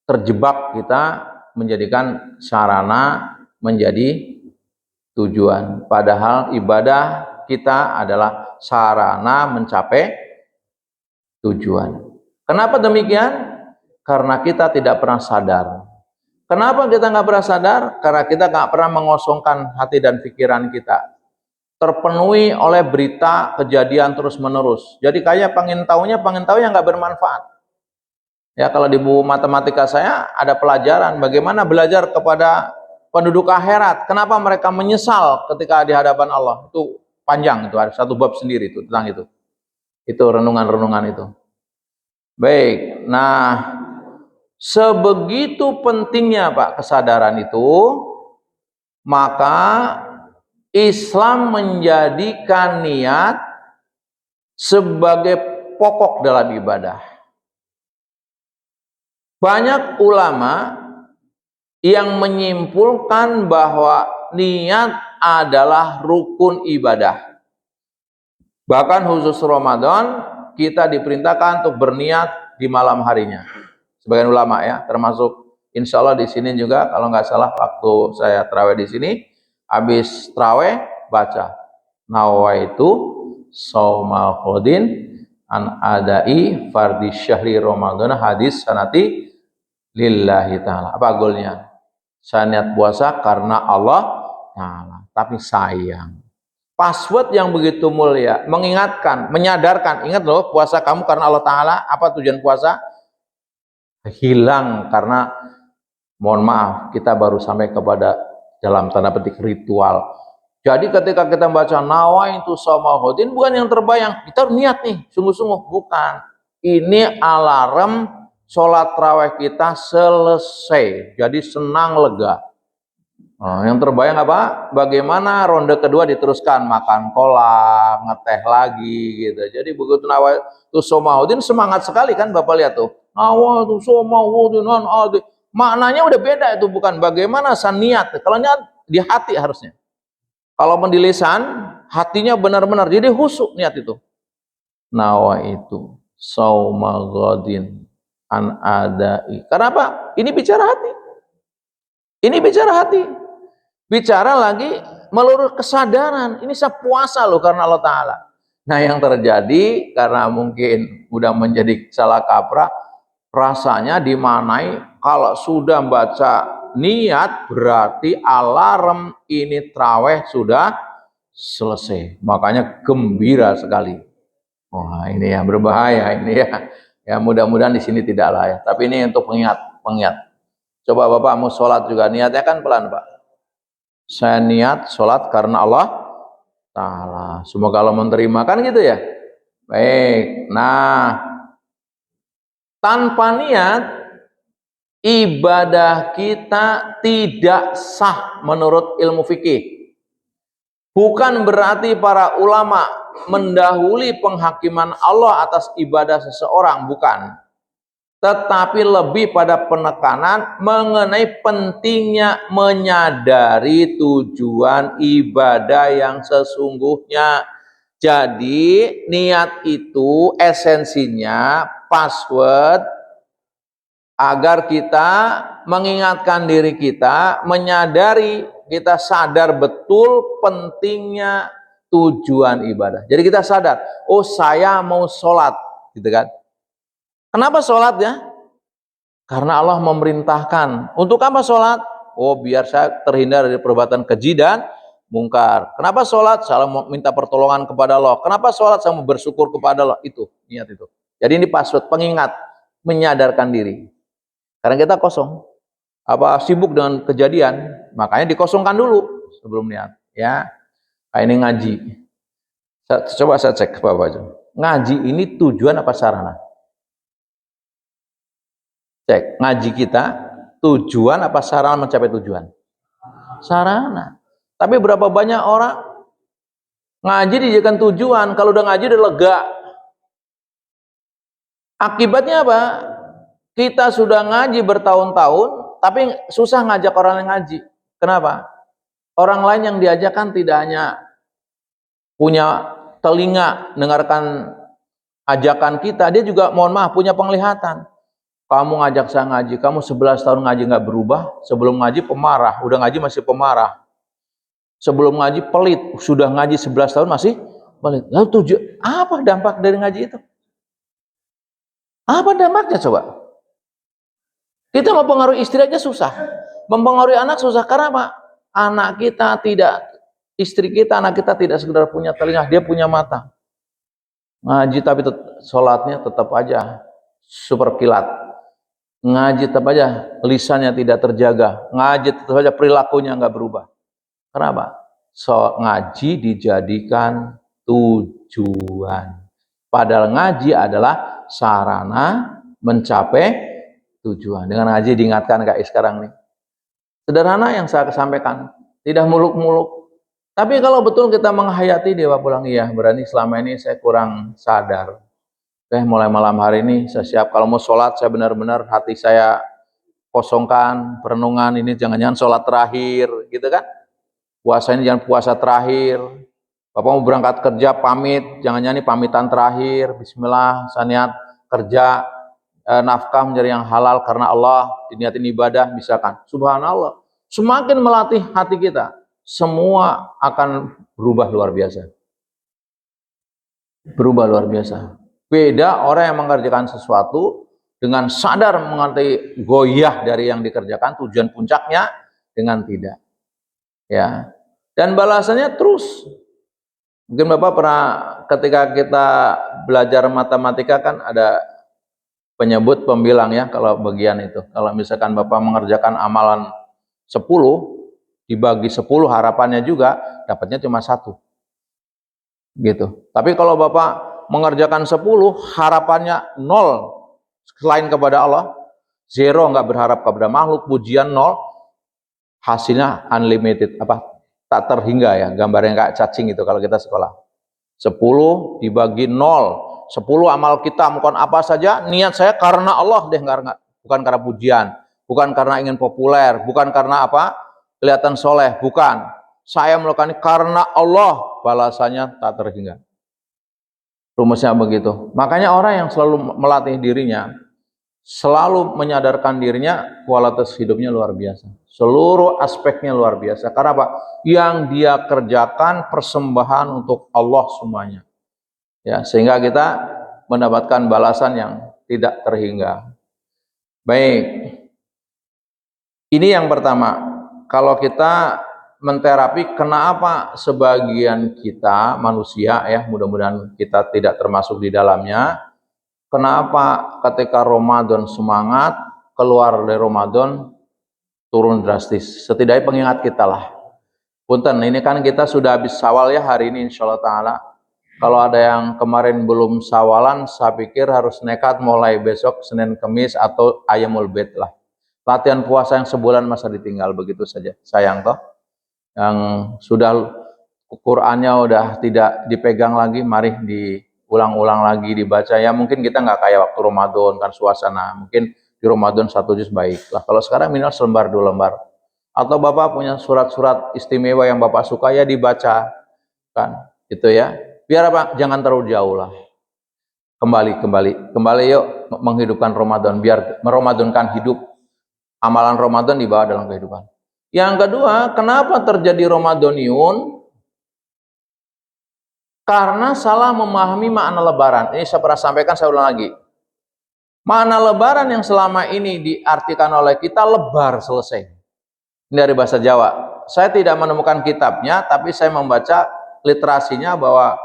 terjebak kita menjadikan sarana menjadi tujuan. Padahal ibadah kita adalah sarana mencapai tujuan. Kenapa demikian? Karena kita tidak pernah sadar. Kenapa kita nggak pernah sadar? Karena kita nggak pernah mengosongkan hati dan pikiran kita. Terpenuhi oleh berita kejadian terus menerus. Jadi kayak pengen tahu yang nggak bermanfaat. Ya, kalau di buku matematika saya ada pelajaran bagaimana belajar kepada penduduk akhirat. Kenapa mereka menyesal ketika di hadapan Allah? Itu panjang, itu ada satu bab sendiri itu tentang itu. Itu renungan-renungan itu. Baik, nah sebegitu pentingnya Pak kesadaran itu, maka Islam menjadikan niat sebagai pokok dalam ibadah. Banyak ulama yang menyimpulkan bahwa niat adalah rukun ibadah. Bahkan khusus Ramadan kita diperintahkan untuk berniat di malam harinya. Sebagian ulama ya, termasuk insya Allah di sini juga kalau nggak salah waktu saya tarawih di sini. Habis traweh baca nawaitu saumal khudin an adai fardhi syahri Ramadan hadis sanati lillahi ta'ala. Apa goalnya? Saya niat puasa karena Allah ta'ala. Tapi sayang, password yang begitu mulia mengingatkan, menyadarkan, ingat loh puasa kamu karena Allah ta'ala. Apa tujuan puasa? Hilang karena mohon maaf kita baru sampai kepada dalam tanda petik ritual. Jadi ketika kita membaca nawaitu saumal khudin, bukan yang terbayang kita niat nih sungguh-sungguh, bukan. Ini alarm sholat tarawih kita selesai, jadi senang lega. Yang terbayang apa? Bagaimana ronde kedua diteruskan, makan kolak, ngeteh lagi gitu. Jadi begitu nawaitu saumal khudin semangat sekali kan Bapak lihat tuh. Nawaitu saumal khudin maknanya udah beda itu, bukan bagaimana niat. Kalau niat di hati harusnya. Kalau di lisan, hatinya benar-benar jadi khusyuk niat itu. Nawa itu saumal ghadin. an adai. Karena apa? Ini bicara hati. Ini bicara hati. Bicara lagi meluruh kesadaran. Ini saya puasa loh karena Allah Ta'ala. Nah yang terjadi karena mungkin udah menjadi salah kaprah, rasanya dimanai kalau sudah baca niat berarti alarm ini traweh sudah selesai. Makanya gembira sekali. Wah ini ya berbahaya ini ya. Ya mudah-mudahan di sini tidak lah ya. Tapi ini untuk pengingat. Coba Bapak mau sholat juga niatnya kan pelan Pak. Saya niat sholat karena Allah Ta'ala. Semoga Allah menerima kan gitu ya. Baik. Nah tanpa niat ibadah kita tidak sah menurut ilmu fikih. Bukan berarti para ulama mendahului penghakiman Allah atas ibadah seseorang, bukan. Tetapi lebih pada penekanan mengenai pentingnya menyadari tujuan ibadah yang sesungguhnya. Jadi niat itu esensinya password agar kita mengingatkan diri kita, menyadari, kita sadar betul pentingnya tujuan ibadah. Jadi kita sadar, oh saya mau sholat, gitu kan? Kenapa sholat ya? Karena Allah memerintahkan. Untuk apa sholat? Oh biar saya terhindar dari perbuatan keji dan mungkar. Kenapa sholat? Saya mau minta pertolongan kepada Allah. Kenapa sholat? Saya mau bersyukur kepada Allah. Itu, niat itu. Jadi ini password pengingat, menyadarkan diri. Karena kita kosong, sibuk dengan kejadian, makanya dikosongkan dulu sebelum niat. Ya, kayak ini ngaji. Coba saya cek Bapak aja. Ngaji ini tujuan apa sarana? Cek ngaji kita tujuan apa sarana mencapai tujuan? Sarana. Tapi berapa banyak orang ngaji dijadikan tujuan, kalau udah ngaji udah lega. Akibatnya apa? Kita sudah ngaji bertahun-tahun, tapi susah ngajak orang yang ngaji. Kenapa? Orang lain yang diajarkan tidak hanya punya telinga dengarkan ajakan kita, dia juga mohon maaf punya penglihatan. Kamu ngajak saya ngaji, kamu 11 tahun ngaji nggak berubah, sebelum ngaji pemarah, udah ngaji masih pemarah. Sebelum ngaji pelit, sudah ngaji 11 tahun masih pelit. Lalu apa dampak dari ngaji itu? Apa dampaknya coba? Kita mau pengaruhi istri aja susah, mempengaruhi anak susah. Karena apa? Anak kita tidak, istri kita, anak kita tidak sekedar punya telinga, dia punya mata. Ngaji tapi sholatnya tetap aja super kilat. Ngaji tetap aja lisannya tidak terjaga. Ngaji tetap aja perilakunya nggak berubah. Kenapa? Ngaji dijadikan tujuan. Padahal ngaji adalah sarana mencapai tujuan. Dengan ngaji diingatkan kayak sekarang nih. Sederhana yang saya sampaikan, tidak muluk-muluk. Tapi kalau betul kita menghayati Dewa pulang, iya berarti selama ini saya kurang sadar. Mulai malam hari ini saya siap, kalau mau sholat saya benar-benar hati saya kosongkan, perenungan ini jangan-jangan sholat terakhir, gitu kan? Puasa ini jangan puasa terakhir. Bapak mau berangkat kerja pamit, jangan-jangan ini pamitan terakhir. Bismillah, saya niat kerja, nafkah menjadi yang halal karena Allah, diniatin ibadah, misalkan. Subhanallah, semakin melatih hati kita, semua akan berubah luar biasa. Berubah luar biasa. Beda orang yang mengerjakan sesuatu dengan sadar mengerti goyah dari yang dikerjakan, tujuan puncaknya, dengan tidak. Ya. Dan balasannya terus. Mungkin Bapak pernah ketika kita belajar matematika kan ada penyebut pembilang ya kalau bagian itu. Kalau misalkan Bapak mengerjakan amalan 10 dibagi 10 harapannya juga dapatnya cuma 1. Gitu. Tapi kalau Bapak mengerjakan 10 harapannya 0 selain kepada Allah, 0 nggak berharap kepada makhluk, pujian 0, hasilnya unlimited, tak terhingga ya, gambarnya kayak cacing itu kalau kita sekolah. 10 dibagi 0. 10 amal kita bukan apa saja, niat saya karena Allah deh, bukan karena pujian, bukan karena ingin populer, bukan karena kelihatan soleh, bukan. Saya melakukan karena Allah, balasannya tak terhingga. Rumusnya begitu. Makanya orang yang selalu melatih dirinya selalu menyadarkan dirinya kualitas hidupnya luar biasa. Seluruh aspeknya luar biasa. Karena apa? Yang dia kerjakan persembahan untuk Allah semuanya. Ya, sehingga kita mendapatkan balasan yang tidak terhingga. Baik. Ini yang pertama. Kalau kita menterapi, kenapa sebagian kita manusia ya, mudah-mudahan kita tidak termasuk di dalamnya. Kenapa ketika Ramadan semangat, keluar dari Ramadan turun drastis? Setidaknya pengingat kita lah. Punten, ini kan kita sudah habis Syawal ya hari ini insya Allah Ta'ala. Kalau ada yang kemarin belum Syawalan, saya pikir harus nekat mulai besok Senin Kemis atau Ayyamul Bid lah. Latihan puasa yang sebulan masa ditinggal begitu saja. Sayang toh. Yang sudah Qurannya udah tidak dipegang lagi, mari diulang-ulang lagi dibaca. Ya mungkin kita nggak kayak waktu Ramadan kan suasana. Mungkin di Ramadan 1 juz baik lah. Kalau sekarang minimal selembar 2 lembar. Atau Bapak punya surat-surat istimewa yang Bapak suka ya dibaca kan, gitu ya. Biar apa? Jangan terlalu jauh lah. Kembali yuk menghidupkan Ramadan, biar meramadankan hidup. Amalan Ramadan dibawa dalam kehidupan. Yang kedua, kenapa terjadi Ramadaniun? Karena salah memahami makna lebaran. Ini saya pernah sampaikan, saya ulang lagi. Makna lebaran yang selama ini diartikan oleh kita lebar selesai. Ini dari bahasa Jawa. Saya tidak menemukan kitabnya, tapi saya membaca literasinya bahwa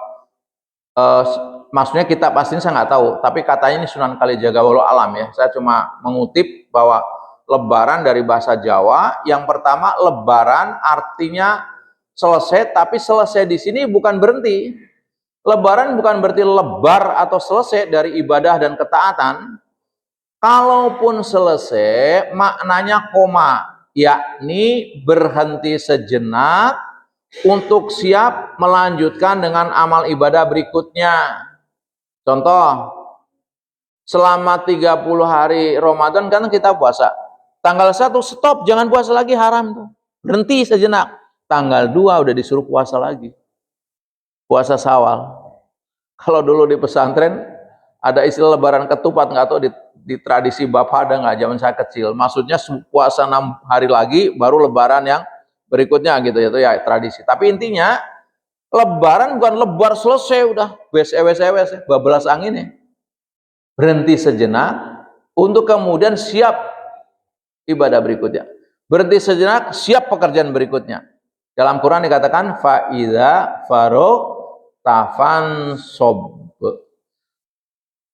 maksudnya kitab aslinya saya nggak tahu. Tapi katanya ini Sunan Kalijaga walau alam ya. Saya cuma mengutip bahwa lebaran dari bahasa Jawa, yang pertama lebaran artinya selesai, tapi selesai di sini bukan berhenti. Lebaran bukan berarti lebar atau selesai dari ibadah dan ketaatan. Kalaupun selesai, maknanya koma, yakni berhenti sejenak untuk siap melanjutkan dengan amal ibadah berikutnya. Contoh, selama 30 hari Ramadan kan kita puasa. Tanggal 1 stop, jangan puasa lagi, haram tuh. Berhenti sejenak. Tanggal 2 udah disuruh puasa lagi. Puasa Syawal. Kalau dulu di pesantren ada istilah lebaran ketupat, nggak tahu di tradisi Bapak ada nggak zaman saya kecil. Maksudnya puasa 6 hari lagi baru lebaran yang berikutnya gitu ya tradisi. Tapi intinya lebaran bukan lebar selesai udah wes bablas angin ya. Berhenti sejenak untuk kemudian siap ibadah berikutnya. Berhenti sejenak, siap pekerjaan berikutnya. Dalam Quran dikatakan faida faro tafan sob.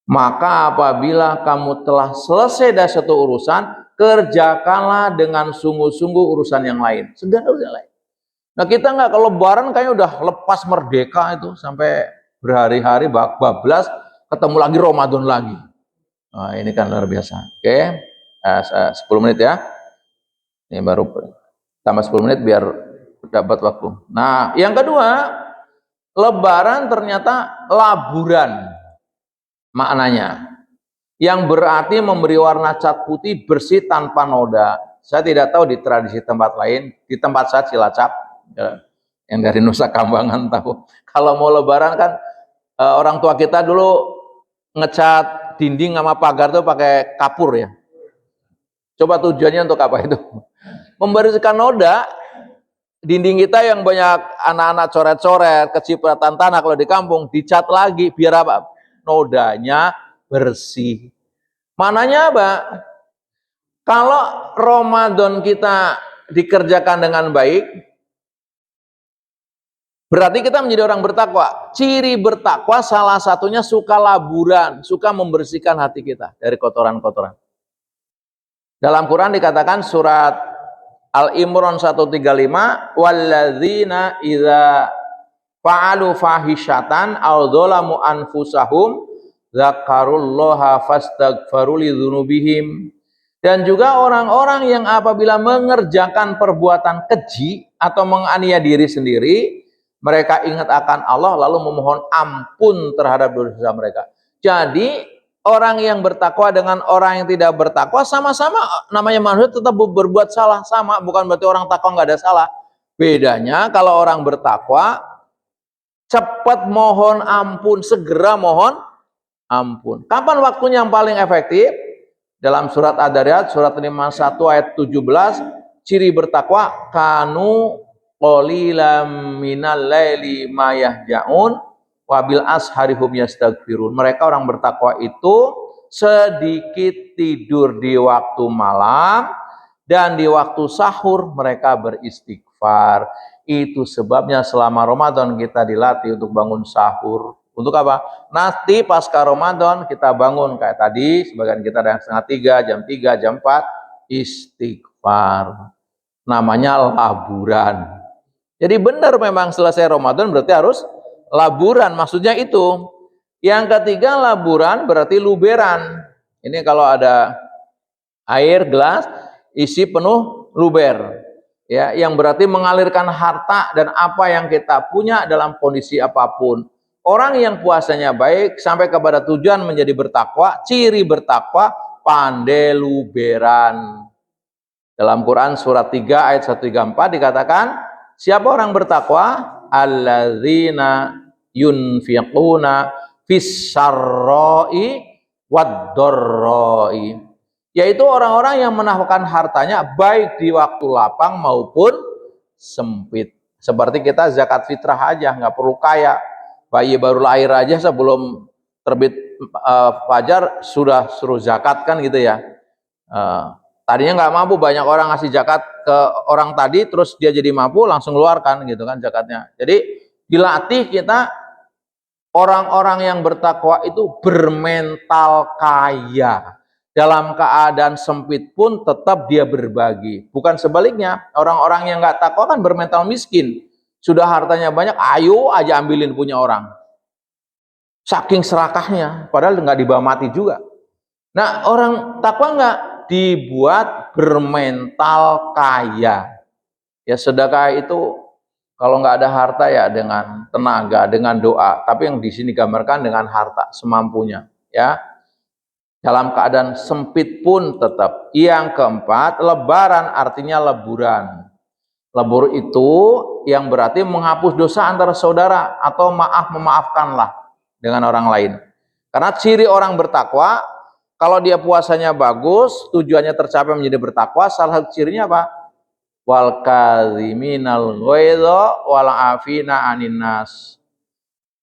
Maka apabila kamu telah selesai dari satu urusan, kerjakanlah dengan sungguh-sungguh urusan yang lain. Segala urusan lain. Nah kita nggak, kalau lebaran kayaknya udah lepas merdeka itu sampai berhari-hari bablas, ketemu lagi Ramadan lagi. Nah, ini kan luar biasa. Oke. 10 menit ya. Ini baru tambah 10 menit biar dapat waktu. Nah, yang kedua, lebaran ternyata laburan maknanya. Yang berarti memberi warna cat putih bersih tanpa noda. Saya tidak tahu di tradisi tempat lain, di tempat saya Cilacap, yang dari Nusa Kambangan tahu. Kalau mau lebaran kan orang tua kita dulu ngecat dinding sama pagar tuh pakai kapur ya. Coba tujuannya untuk apa itu? Membersihkan noda. Dinding kita yang banyak anak-anak coret-coret, kecipratan tanah kalau di kampung, dicat lagi biar apa? Nodanya bersih. Mananya apa? Kalau Ramadan kita dikerjakan dengan baik, berarti kita menjadi orang bertakwa. Ciri bertakwa salah satunya suka laburan, suka membersihkan hati kita dari kotoran-kotoran. Dalam Quran dikatakan surat Al-Imran 135, walladzina idza fa'alu fahisyatan aw dzalamu anfusahum dzakarullaha fastaghfaru lidzunubihim. Dan juga orang-orang yang apabila mengerjakan perbuatan keji atau menganiaya diri sendiri, mereka ingat akan Allah lalu memohon ampun terhadap dosa mereka. Jadi orang yang bertakwa dengan orang yang tidak bertakwa sama-sama namanya manusia tetap berbuat salah, sama, bukan berarti orang takwa nggak ada salah. Bedanya kalau orang bertakwa cepat mohon ampun, segera mohon ampun. Kapan waktunya yang paling efektif? Dalam surat Ad-Dariyat surat 51 ayat 17, ciri bertakwa kanu qalilam minal laili ma yahjaun wabil asharihum yastaghfirun. Mereka orang bertakwa itu sedikit tidur di waktu malam dan di waktu sahur mereka beristighfar. Itu sebabnya selama Ramadan kita dilatih untuk bangun sahur. Untuk apa? Nanti pasca Ramadan kita bangun kayak tadi, sebagian kita ada yang setengah 3, jam 4, istighfar. Namanya laburan. Jadi benar memang selesai Ramadan berarti harus laburan, maksudnya itu. Yang ketiga laburan berarti luberan. Ini kalau ada air gelas isi penuh luber. Ya, yang berarti mengalirkan harta dan apa yang kita punya dalam kondisi apapun. Orang yang puasanya baik sampai kepada tujuan menjadi bertakwa, ciri bertakwa pandai luberan. Dalam Quran surat 3 ayat 134 dikatakan, siapa orang bertakwa? Alladzina yunfiquna fis sarra'i wad-dharra'i. Yaitu orang-orang yang menafkahkan hartanya baik di waktu lapang maupun sempit. Seperti kita zakat fitrah aja, nggak perlu kaya. Bayi baru lahir aja sebelum terbit fajar sudah suruh zakat kan gitu ya. Tadinya nggak mampu, banyak orang ngasih zakat ke orang tadi, terus dia jadi mampu langsung keluarkan gitu kan zakatnya. Jadi dilatih kita, orang-orang yang bertakwa itu bermental kaya. Dalam keadaan sempit pun tetap dia berbagi. Bukan sebaliknya, orang-orang yang nggak takwa kan bermental miskin. Sudah hartanya banyak, ayo aja ambilin punya orang. Saking serakahnya, padahal nggak dibawa mati juga. Nah, orang takwa nggak dibuat bermental kaya. Ya sedekah itu kalau nggak ada harta ya dengan tenaga, dengan doa. Tapi yang di sini digambarkan dengan harta semampunya. Ya, dalam keadaan sempit pun tetap. Yang keempat, lebaran artinya leburan. Lebur itu yang berarti menghapus dosa antara saudara atau memaafkanlah dengan orang lain. Karena ciri orang bertakwa, kalau dia puasanya bagus, tujuannya tercapai menjadi bertakwa, salah satu cirinya apa? Wal kadziminal ghaidha wal afina 'anin nas.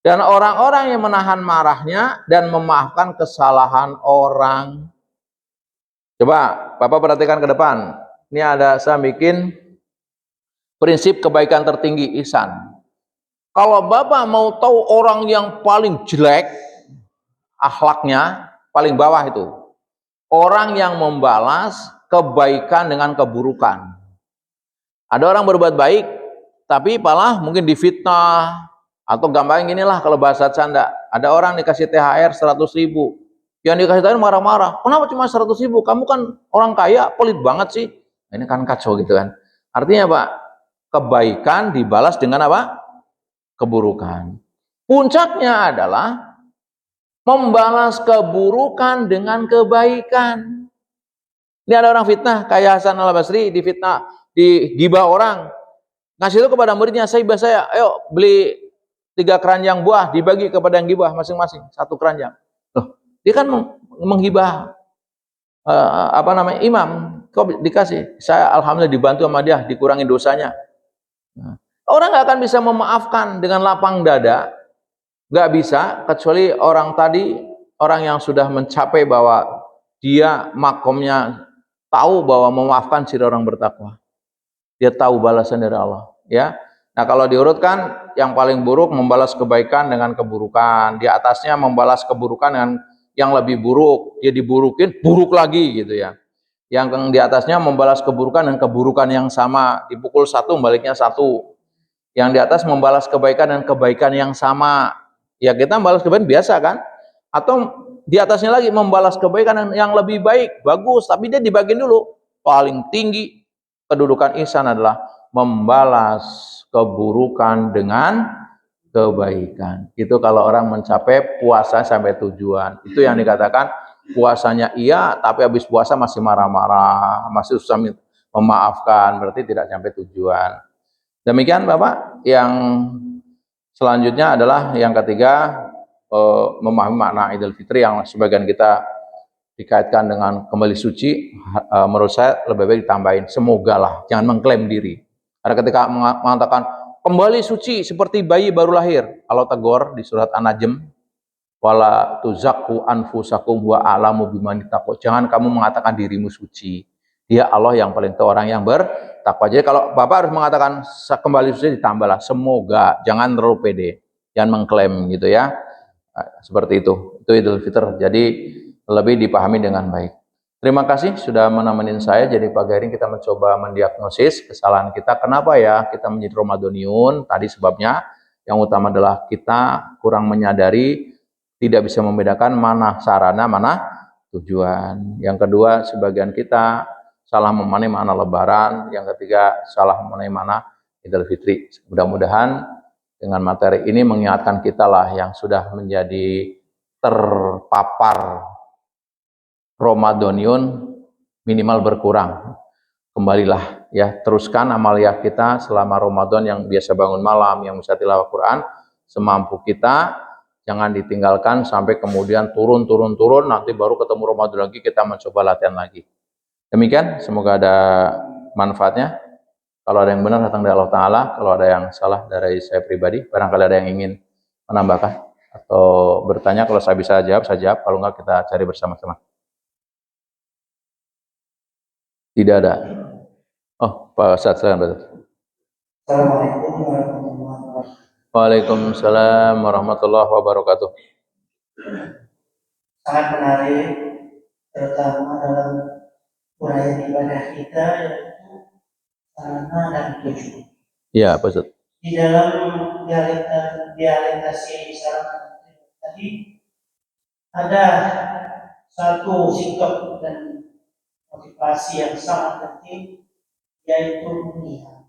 Dan orang-orang yang menahan marahnya dan memaafkan kesalahan orang. Coba Bapak perhatikan ke depan. Ini ada saya bikin prinsip kebaikan tertinggi, ihsan. Kalau Bapak mau tahu orang yang paling jelek akhlaknya, paling bawah itu orang yang membalas kebaikan dengan keburukan. Ada orang berbuat baik tapi malah mungkin difitnah, atau gampang inilah kalau bahasa canda, ada orang dikasih THR 100.000, yang dikasih THR marah-marah, kenapa cuma 100.000, kamu kan orang kaya, pelit banget sih. Nah, ini kan kacau gitu kan. Artinya Pak, kebaikan dibalas dengan apa? Keburukan. Puncaknya adalah membalas keburukan dengan kebaikan. Ini ada orang fitnah, kayak Hasan al-Basri difitnah, digibah orang. Ngasih itu kepada muridnya, saya, ayo beli 3 keranjang buah, dibagi kepada yang gibah masing-masing 1 keranjang. Loh, dia kan menggibah imam, kok dikasih? Saya alhamdulillah dibantu sama dia, dikurangi dosanya. Nah, orang nggak akan bisa memaafkan dengan lapang dada, nggak bisa, kecuali orang tadi, orang yang sudah mencapai bahwa dia makomnya tahu bahwa memaafkan ciri orang bertakwa. Dia tahu balasan dari Allah, ya. Nah, kalau diurutkan, yang paling buruk membalas kebaikan dengan keburukan, di atasnya membalas keburukan dengan yang lebih buruk, dia diburukin, buruk lagi gitu ya. Yang di atasnya membalas keburukan dengan keburukan yang sama, dipukul 1 baliknya 1. Yang di atas membalas kebaikan dan kebaikan yang sama. Ya kita membalas kebaikan biasa kan? Atau di atasnya lagi membalas kebaikan yang lebih baik, bagus, tapi dia dibagiin dulu. Paling tinggi kedudukan ihsan adalah membalas keburukan dengan kebaikan. Itu kalau orang mencapai puasa sampai tujuan. Itu yang dikatakan puasanya iya, tapi habis puasa masih marah-marah, masih susah memaafkan, berarti tidak sampai tujuan. Demikian Bapak. Yang selanjutnya adalah yang ketiga, memahami makna Idul Fitri yang sebagian kita dikaitkan dengan kembali suci, menurut saya lebih baik ditambahin semoga lah, jangan mengklaim diri. Karena ketika mengatakan kembali suci seperti bayi baru lahir, Allah tegur di surat An-Najm, wala tuzakku anfusakum wa a'lamu biman taqwa. Jangan kamu mengatakan dirimu suci. Dia Allah yang paling tahu orang yang bertakwa. Jadi kalau Bapak harus mengatakan kembali suci, ditambahlah semoga, jangan terlalu pede, jangan mengklaim gitu ya. Seperti itu Idul Fitr. Jadi lebih dipahami dengan baik. Terima kasih sudah menemenin saya. Jadi pagi hari ini kita mencoba mendiagnosis kesalahan kita. Kenapa ya kita menjadi Ramadhaniun? Tadi sebabnya yang utama adalah kita kurang menyadari, tidak bisa membedakan mana sarana, mana tujuan. Yang kedua, sebagian kita salah memaknai makna Lebaran. Yang ketiga, salah memaknai makna Idul Fitri. Mudah-mudahan dengan materi ini mengingatkan kita lah yang sudah menjadi terpapar Ramadhaniun, minimal berkurang. Kembalilah ya, teruskan amaliyah kita selama Ramadan, yang biasa bangun malam, yang bisa tilawah Quran, semampu kita. Jangan ditinggalkan sampai kemudian turun, nanti baru ketemu Ramadan lagi, kita mencoba latihan lagi. Demikian, semoga ada manfaatnya. Kalau ada yang benar datang dari Allah Ta'ala, kalau ada yang salah dari saya pribadi, barangkali ada yang ingin menambahkan atau bertanya, kalau saya bisa jawab, saya jawab. Kalau enggak, kita cari bersama-sama. Tidak ada. Oh, Pak Ustadz, silakan. Assalamualaikum warahmatullahi wabarakatuh. Waalaikumsalam warahmatullahi wabarakatuh. Sangat menarik, terutama dalam uraian ibadah kita, yaitu sarana dan tujuan. Iya, Pak Ustadz. Di dalam dialekasi sarana tadi ada satu sikap dan motivasi yang sangat penting, yaitu niat.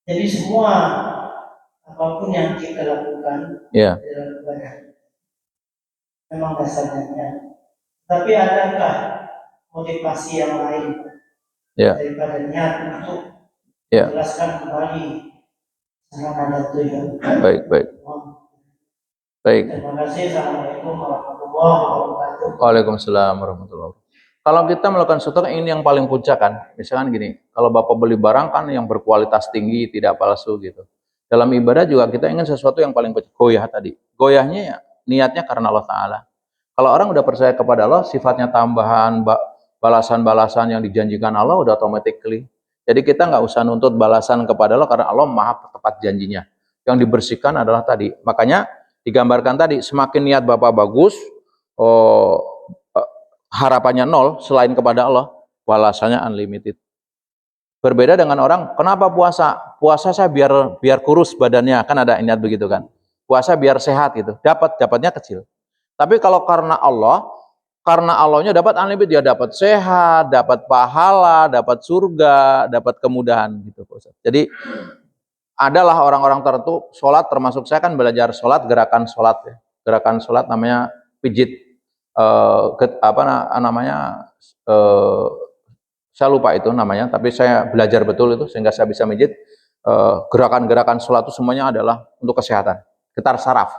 Jadi semua apapun yang kita lakukan dalam ibadah memang dasarnya. Tapi adakah motivasi yang lain daripada niat untuk menjelaskan kembali sarana dan tujuan? Baik. Terima kasih. Assalamualaikum warahmatullahi wabarakatuh. Waalaikumsalam warahmatullahi wabarakatuh. Kalau kita melakukan sesuatu ini yang paling puncak kan, misalkan gini, kalau Bapak beli barang kan yang berkualitas tinggi, tidak palsu gitu. Dalam ibadah juga kita ingin sesuatu yang paling puncak, goyah tadi. Goyahnya ya niatnya karena Allah Ta'ala. Kalau orang udah percaya kepada Allah, sifatnya tambahan, balasan-balasan yang dijanjikan Allah udah automatically. Jadi kita nggak usah nuntut balasan kepada Allah, karena Allah maha tepat janjinya. Yang dibersihkan adalah tadi. Makanya digambarkan tadi, semakin niat Bapak bagus, harapannya nol selain kepada Allah, balasannya unlimited. Berbeda dengan orang, kenapa puasa? Puasa saya biar kurus badannya, kan ada niat begitu kan. Puasa biar sehat gitu. Dapatnya kecil. Tapi kalau karena Allahnya dapat unlimited, dia dapat sehat, dapat pahala, dapat surga, dapat kemudahan gitu. Jadi adalah orang-orang tertentu sholat, termasuk saya kan belajar sholat, gerakan sholat ya. Gerakan sholat namanya pijit. Saya lupa itu namanya, tapi saya belajar betul itu sehingga saya bisa mijit. Gerakan-gerakan sholat itu semuanya adalah untuk kesehatan. Getar saraf.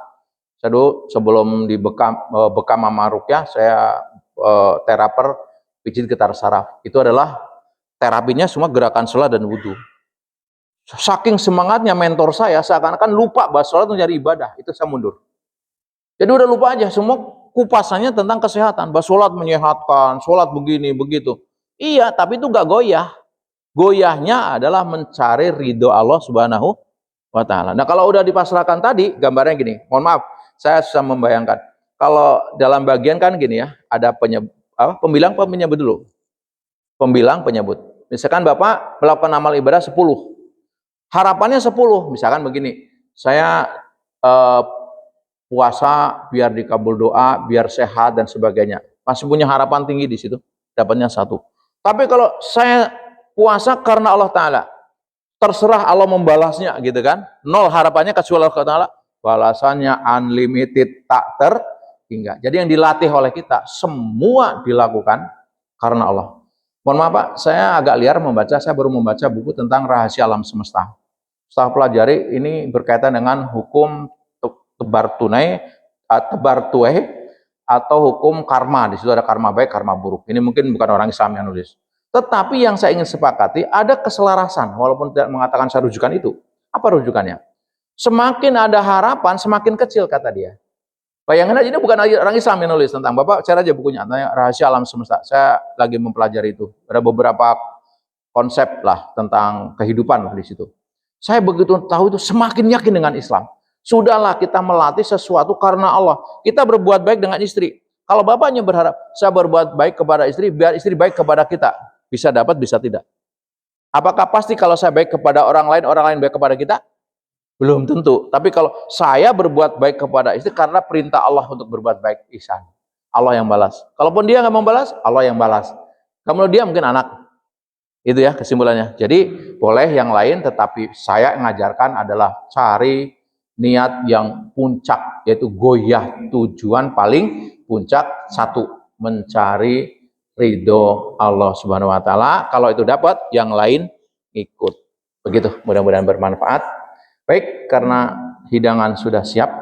Saya dulu sebelum di Bekam sama Rukyah, saya teraper pijit getar saraf. Itu adalah terapinya semua gerakan sholat dan wudhu. Saking semangatnya mentor saya, seakan-akan lupa bahwa sholat itu nyari ibadah. Itu saya mundur. Jadi udah lupa aja, semua kupasannya tentang kesehatan, bahwa sholat menyehatkan, sholat begini, begitu. Iya, tapi itu gak goyah. Goyahnya adalah mencari ridho Allah Subhanahu wa Ta'ala. Nah, kalau udah dipasrahkan tadi, gambarnya gini, mohon maaf, saya susah membayangkan. Kalau dalam bagian kan gini ya, ada pembilang penyebut dulu. Pembilang penyebut. Misalkan Bapak melakukan amal ibadah 10. Harapannya 10, misalkan begini, saya puasa biar dikabul doa, biar sehat dan sebagainya. Masih punya harapan tinggi di situ, dapatnya 1. Tapi kalau saya puasa karena Allah Ta'ala, terserah Allah membalasnya gitu kan, 0 harapannya kecuali Allah Ta'ala, balasannya unlimited, tak terhingga. Jadi yang dilatih oleh kita, semua dilakukan karena Allah. Mohon maaf Pak, saya agak liar membaca, saya baru membaca buku tentang rahasia alam semesta. Setelah pelajari, ini berkaitan dengan hukum tebar tuai atau hukum karma. Di situ ada karma baik, karma buruk. Ini mungkin bukan orang Islam yang nulis. Tetapi yang saya ingin sepakati, ada keselarasan, walaupun tidak mengatakan saya rujukan itu. Apa rujukannya? Semakin ada harapan, semakin kecil, kata dia. Bayangin aja, ini bukan orang Islam yang nulis tentang. Bapak cari aja bukunya, Rahasia Alam Semesta. Saya lagi mempelajari itu. Ada beberapa konsep lah tentang kehidupan di situ. Saya begitu tahu itu semakin yakin dengan Islam. Sudahlah kita melatih sesuatu karena Allah. Kita berbuat baik dengan istri. Kalau bapaknya berharap, saya berbuat baik kepada istri, biar istri baik kepada kita. Bisa dapat, bisa tidak. Apakah pasti kalau saya baik kepada orang lain baik kepada kita? Belum tentu. Tapi kalau saya berbuat baik kepada istri karena perintah Allah untuk berbuat baik, ihsan. Allah yang balas. Kalaupun dia nggak membalas, Allah yang balas. Kalau dia mungkin anak. Itu ya kesimpulannya. Jadi boleh yang lain, tetapi saya mengajarkan adalah cari niat yang puncak, yaitu goyah, tujuan paling puncak satu, mencari ridho Allah Subhanahu wa taala. Kalau itu dapat, yang lain ikut. Begitu, mudah-mudahan bermanfaat. Baik, karena hidangan sudah siap,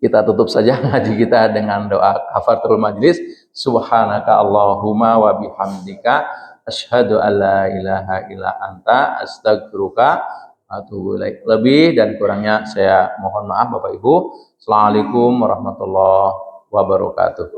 kita tutup saja ngaji kita dengan doa kafaratul majlis. Subhanaka Allahumma wa bihamdika asyhadu alla ilaha illa anta astaghfiruka wa atubu ilaik. Lebih dan kurangnya saya mohon maaf Bapak Ibu. Assalamualaikum warahmatullahi wabarakatuh.